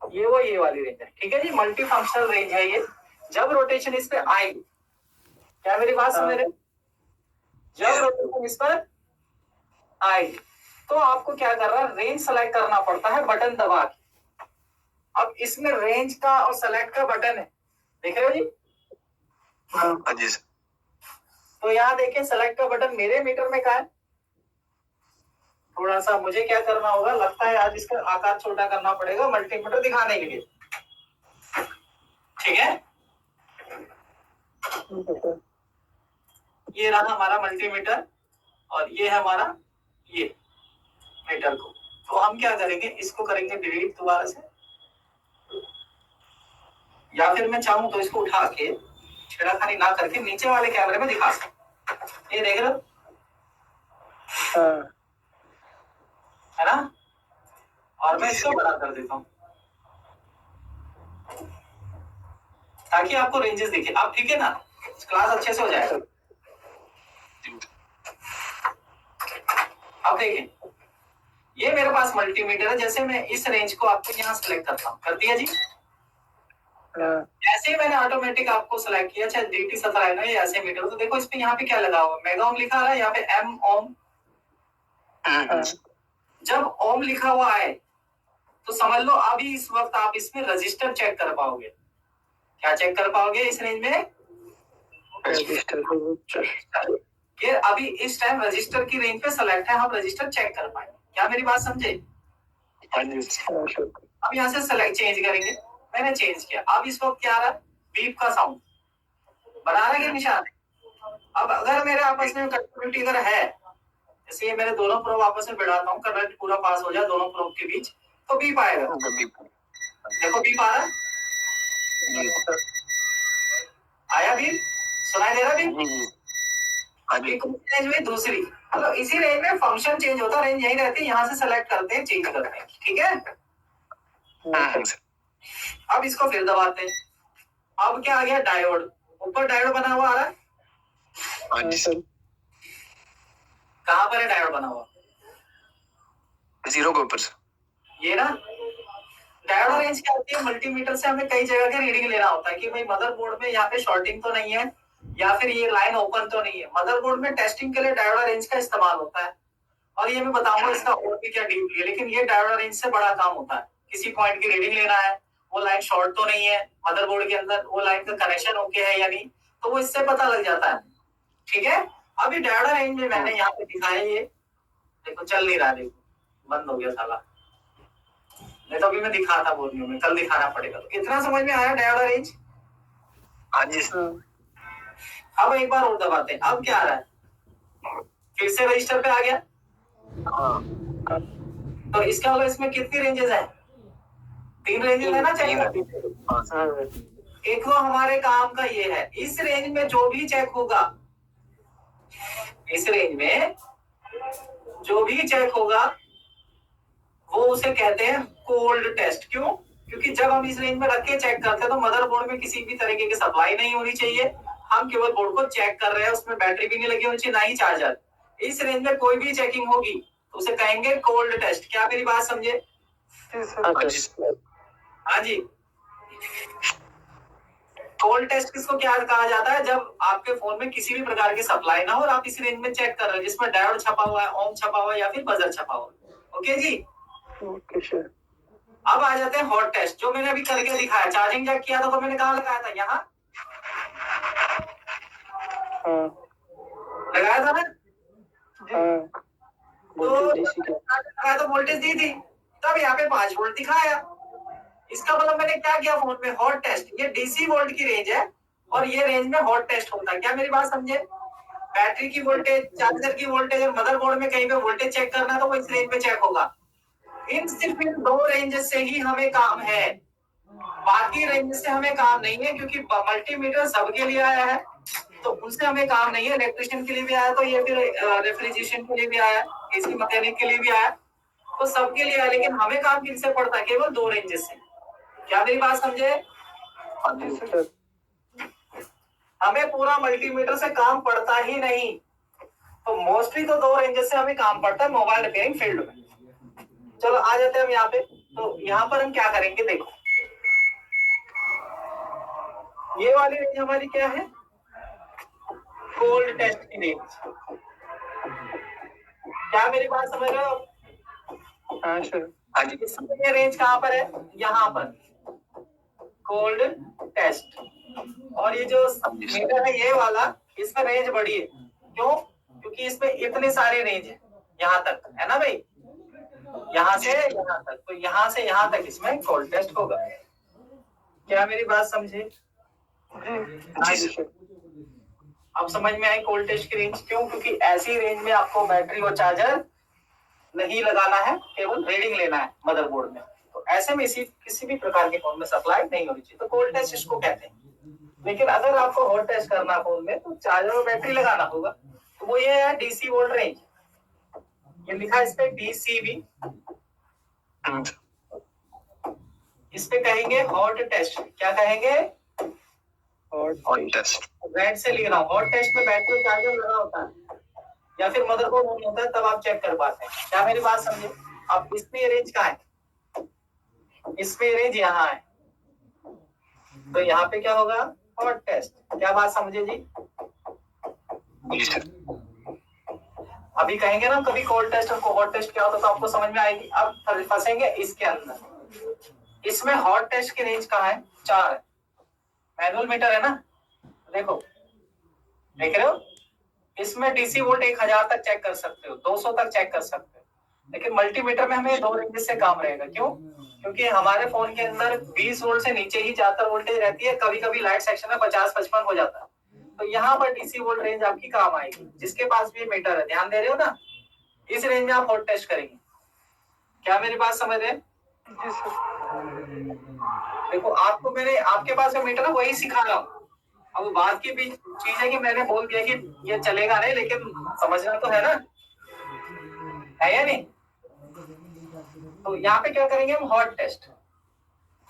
ये वो ये वाली रेंज है। ठीक है जी, मल्टी फंक्शनल रेंज है ये। जब रोटेशन इस पे आई, क्या मेरी बात समझ रहे? जब रोटेशन इस पर आई तो आपको क्या करना है, रेंज सेलेक्ट करना पड़ता है बटन दबा के। अब इसमें रेंज का और सेलेक्ट का बटन है, देख रहे हो जी?
हाँ जी सर।
तो यहाँ देखें सेलेक्ट का बटन मेरे मीटर में कहाँ है? थोड़ा सा मुझे क्या करना होगा, लगता है आज इसका आकार छोटा करना पड़ेगा मल्टीमीटर दिखाने के लिए। ठीक है, ये रहा हमारा मल्टीमीटर, और ये है हमारा ये मीटर को। तो हम क्या करेंगे, इसको करेंगे डिलीट दोबारा से, या फिर मैं चाहूं तो इसको उठा के छेड़ाखानी ना करके नीचे वाले कैमरे में दिखा सकते। ये देख रहे हो है ना? और मैं इसको बड़ा कर देता हूँ ताकि आपको रेंजेस दिखे। आप ठीक है ना, क्लास अच्छे से हो जाएगा। अब देखें, ये मेरे पास मल्टीमीटर है। जैसे मैं इस रेंज को आपको यहाँ सेलेक्ट करता हूँ, कर दिया जी। ऐसे ही मैंने ऑटोमेटिक आपको सेलेक्ट किया, चाहे DT 17 या ऐसे मीटर। तो देखो इस पे यहाँ पे क्या लगा हुआ, मेगा ओम लिखा है, यहाँ पे M ओम। जब ओम लिखा हुआ है तो समझ लो अभी इस वक्त आप इसमें रजिस्टर चेक कर पाओगे। क्या चेक कर पाओगे इस रेंज में? ये अभी इस टाइम रजिस्टर की रेंज पे सेलेक्ट है, हम रजिस्टर चेक कर पाएंगे। क्या मेरी बात समझे? अब यहाँ से सेलेक्ट चेंज करेंगे, मैंने चेंज किया। अब इस वक्त क्या आ रहा है, बीप का साउंड बना रहा है निशान। अब अगर मेरे आपस में कनेक्टिविटी अगर है, जैसे ये मेरे दोनों प्रोब आपस में भिड़ाता हूँ, करंट पूरा पास हो जाए दोनों प्रोब के बीच, तो बीप आएगा। देखो बीप आ रहा है, आया बीप, सुनाई दे रहा बीप। रेंज में दूसरी, मतलब इसी रेंज में फंक्शन चेंज होता है, रेंज यही रहती है, यहाँ से सेलेक्ट करते हैं, चेंज करते हैं। ठीक है, अब इसको फिर दबाते हैं। अब क्या आ गया, डायोड। ऊपर डायोड बना हुआ आ रहा है, कहाँ पर है डायोड बना हुआ?
0 के ऊपर।
ये ना डायोड रेंज क्या होती है, मल्टीमीटर से हमें कई जगह के रीडिंग लेना होता है कि भाई मदरबोर्ड में यहाँ पे शॉर्टिंग तो नहीं है, या फिर ये लाइन ओपन तो नहीं है। मदरबोर्ड में टेस्टिंग के लिए डायोड रेंज का इस्तेमाल होता है, और ये मैं बताऊंगा इसका और भी क्या डीपली है। लेकिन ये डायोड रेंज से बड़ा काम होता है, किसी पॉइंट की रीडिंग लेना है, वो लाइन शॉर्ट तो नहीं है मदरबोर्ड के अंदर, वो लाइन का कनेक्शन ओके है या नहीं, तो वो इससे पता लग जाता है। ठीक है, अभी डायोड रेंज में मैंने यहाँ पे दिखाया, ये देखो चल नहीं रहा, देखो बंद हो गया साला। नहीं तो अभी मैं दिखाता बोर्नियो में, कल दिखाना पड़ेगा। तो इतना समझ में आया डायोड रेंज?
हाँ जी सर।
अब एक बार और दबाते हैं, अब क्या आ रहा है, फिर से रजिस्टर पे आ गया। तो इसका मतलब इसमें कितनी रेंजेस है? 3 रेंजेस है ना, चेक। एक तो हमारे काम का ये है, इस रेंज में जो भी चेक होगा, इस रेंज में जो भी चेक होगा वो उसे कहते हैं कोल्ड टेस्ट। क्यों? क्योंकि जब हम इस रेंज में रख के चेक करते हैं तो मदरबोर्ड में किसी भी तरीके की सप्लाई नहीं होनी चाहिए, हम केवल बोर्ड को चेक कर रहे हैं, उसमें बैटरी भी नहीं लगी होनी चाहिए, ना ही चार्जर। इस रेंज में कोई भी चेकिंग होगी तो उसे कहेंगे कोल्ड टेस्ट। क्या मेरी बात समझे? हाँ जी, कोल्ड टेस्ट किसको क्या कहा जाता है, जब आपके फोन में किसी भी प्रकार की सप्लाई ना हो और आप इस रेंज में चेक कर रहे हैं, जिसमें डायोड छपा हुआ है, ओम छपा हुआ है, या फिर बजर छपा हुआ है। ओके जी, अब आ जाते हैं हॉट टेस्ट, जो मैंने अभी करके दिखाया। चार्जिंग जब किया था तो मैंने कहाँ लगाया था, यहाँ लगाया था ना, तो वोल्टेज दी थी, तब यहाँ पे 5 वोल्ट दिखाया। इसका मतलब मैंने क्या किया फोन में, हॉट टेस्ट। ये DC वोल्ट की रेंज है, और ये रेंज में हॉट टेस्ट होता है। क्या मेरी बात समझे? बैटरी की वोल्टेज, चार्जर की वोल्टेज और मदरबोर्ड में कहीं पे वोल्टेज चेक करना है तो वो इस रेंज पे चेक होगा। सिर्फ इन दो रेंज से ही हमें काम है, बाकी रेंज से हमें काम नहीं है, क्योंकि मल्टीमीटर सबके लिए आया है तो उनसे हमें काम नहीं है। इलेक्ट्रिशियन के लिए भी आया तो ये, फिर रेफ्रिजरेशन के लिए भी आया, एसी मैकेनिक के लिए भी आया, तो सबके लिए आया। लेकिन हमें काम किनसे पड़ता है? केवल दो रेंजेस से। क्या मेरी बात समझे? हमें पूरा मल्टीमीटर से काम पड़ता ही नहीं, तो मोस्टली तो दो रेंजेस से हमें काम पड़ता है मोबाइल रिपेयरिंग फील्ड में। चलो आ जाते हैं हम यहाँ पे। तो यहाँ पर हम क्या करेंगे, देखो ये वाली रेंज हमारी क्या है? कोल्ड टेस्ट की रेंज। क्या मेरी बात समझ रहे हो?
हाँ सर।
हाँ जी।
इसमें रेंज कहाँ पर है? यहाँ पर कोल्ड टेस्ट। और ये जो मीटर है ये वाला, इसमें रेंज बड़ी है। क्यों? क्योंकि इसमें इतने सारे रेंज है, यहाँ तक है ना भाई, यहाँ से यहाँ तक, तो यहाँ से यहाँ तक इसमें कोल्ड टेस्ट होगा। क्या मेरी बात समझे?
जी सर।
अब समझ में आई कोल्ड टेस्ट की रेंज क्यों? क्योंकि ऐसी रेंज में आपको बैटरी और चार्जर नहीं लगाना है, केवल रीडिंग लेना है मदरबोर्ड में। तो ऐसे में किसी भी प्रकार के फोन में सप्लाई नहीं होनी चाहिए, तो कोल्ड टेस्ट इसको कहते हैं। लेकिन अगर आपको हॉट टेस्ट करना फोन में तो चार्जर और बैटरी लगाना होगा, तो वो ये है डीसी वोल्ट रेंज। ये लिखा है इस पे डीसीवी, इस पे कहेंगे हॉट टेस्ट। क्या कहेंगे?
Hot test.
रेड से लिख रहा हूँ। हॉट टेस्ट में बैटरी चार्जर लगा होता है या फिर मदरबोर्ड ऑन होता है, तब आप चेक कर पाते हैं। क्या मेरी बात समझे? अब इसमें रेंज कहाँ है? इसमें रेंज यहाँ है, तो यहाँ पे क्या होगा? Hot test. क्या बात समझे जी?
जी सर।
अभी कहेंगे ना कभी कोल्ड टेस्ट और हॉट टेस्ट क्या होता है, तो आपको समझ में आएगी। अब फंसेंगे इसके अंदर। इसमें हॉट टेस्ट की रेंज कहाँ है? 4 है। मैनुअल मीटर है ना, देखो देख रहे हो? इसमें डीसी वोल्ट 1000 तक चेक कर सकते हो, 200 तक चेक कर सकते हो। लेकिन मल्टीमीटर में हमें दो रेंजेस से काम रहेगा। क्यों? क्योंकि हमारे फोन के अंदर 20 वोल्ट से नीचे ही ज्यादातर वोल्टेज रहती है, कभी कभी लाइट सेक्शन में 50-55 हो जाता है। तो यहाँ पर डीसी वोल्ट रेंज आपकी काम आएगी। जिसके पास भी मीटर है, ध्यान दे रहे हो ना, इस रेंज में आप हॉट टेस्ट करेंगे। क्या मेरी बात समझ रहे हैं?
जी सर।
देखो आपको मैंने, आपके पास जो मीटर है वही सिखा रहा हूँ। अब बात की भी चीज है कि मैंने बोल दिया कि ये चलेगा नहीं, लेकिन समझना तो है ना, है या नहीं? तो यहाँ पे क्या करेंगे हम? हॉट टेस्ट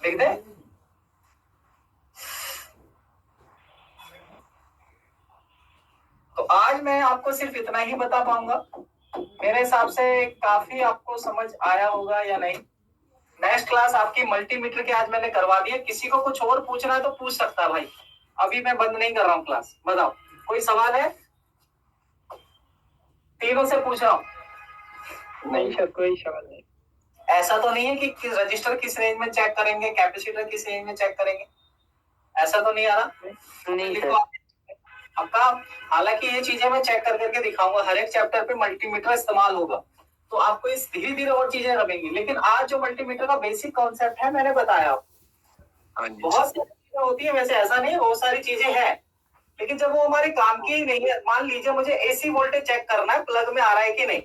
लिख दे। तो आज मैं आपको सिर्फ इतना ही बता पाऊंगा। मेरे हिसाब से काफी आपको समझ आया होगा या नहीं। नेक्स्ट क्लास आपकी मल्टीमीटर के आज मैंने करवा दी है। किसी को कुछ और पूछना है तो पूछ सकता है भाई, अभी मैं बंद नहीं कर रहा हूँ क्लास। बताओ कोई सवाल है? तीनों से पूछ रहा हूँ।
नहीं सर, कोई सवाल नहीं।
ऐसा तो नहीं है कि रजिस्टर किस रेंज में चेक करेंगे, कैपेसिटर किस रेंज में चेक करेंगे, ऐसा तो नहीं आ रहा?
नहीं सर।
आपका, हालांकि ये चीजें मैं चेक कर करके दिखाऊंगा, हर एक चैप्टर पे मल्टीमीटर इस्तेमाल होगा, तो आपको इस धीरे धीरे और चीजें रखेंगी। लेकिन आज जो मल्टीमीटर का बेसिक कॉन्सेप्ट है मैंने बताया। बहुत सारी चीजें होती है वैसे, ऐसा नहीं, बहुत सारी चीजें हैं, लेकिन जब वो हमारे काम की ही नहीं है। मान लीजिए मुझे एसी वोल्टेज चेक करना है, प्लग में आ रहा है कि नहीं,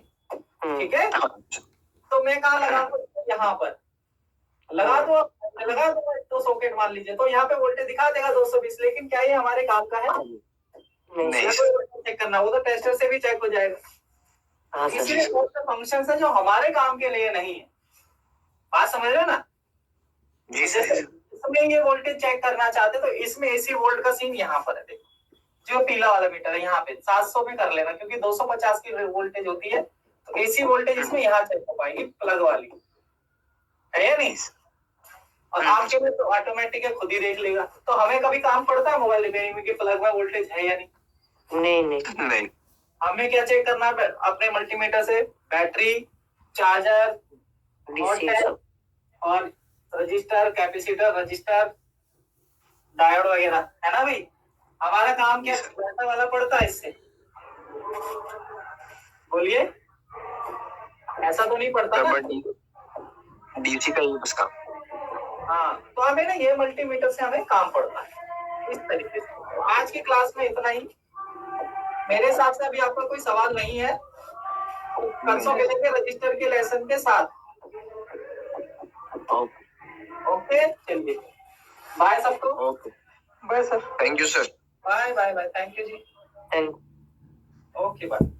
ठीक है, तो मैं कहाँ लगाऊंगा? यहाँ पर लगा दो, लगा दो तो सॉकेट मान लीजिए, तो यहाँ पे वोल्टेज दिखा देगा 220। लेकिन क्या ये हमारे काम का है?
नहीं
चेक करना, वो तो टेस्टर से भी चेक हो जाएगा।
हाँ सर।
इसलिए बहुत से फंक्शन है जो हमारे काम के लिए नहीं है। बात समझ रहे हो ना?
जी सर।
इसमें ये वोल्टेज चेक करना चाहते तो इसमें एसी वोल्ट का सीन यहाँ पर है। देखो जो पीला वाला मीटर है यहाँ पे 700 पे कर लेना, क्योंकि 250 की वोल्टेज होती है, तो एसी वोल्टेज इसमें यहाँ चेक हो पाएगी, प्लग वाली है या नहीं? और आपके में तो ऑटोमेटिक है, खुद ही देख लेगा। तो हमें कभी काम पड़ता है मोबाइल रिपेयरिंग में कि प्लग में वोल्टेज है या नहीं?
नहीं
नहीं।
हमें क्या चेक करना है अपने मल्टीमीटर से? बैटरी, चार्जर,
डीसी सब।
और रजिस्टर, कैपेसिटर, रजिस्टर, डायोड वगैरह, है ना भाई? हमारा काम क्या बैटरी वाला पड़ता है इससे? बोलिए, ऐसा तो नहीं पड़ता ना?
डीसी का यूज का।
हाँ, तो हमें ना ये मल्टीमीटर से हमें काम पड़ता है। इस तरीके से। तो आज की क्लास में इतना ही। मेरे हिसाब से अभी आपका कोई सवाल नहीं है, तो परसों मिलेंगे रजिस्टर के लेसन के साथ। ओके, चलिए बाय सबको।
Okay,
bye sir.
Thank you sir.
Bye bye bye, thank you जी।
Thank
okay bye.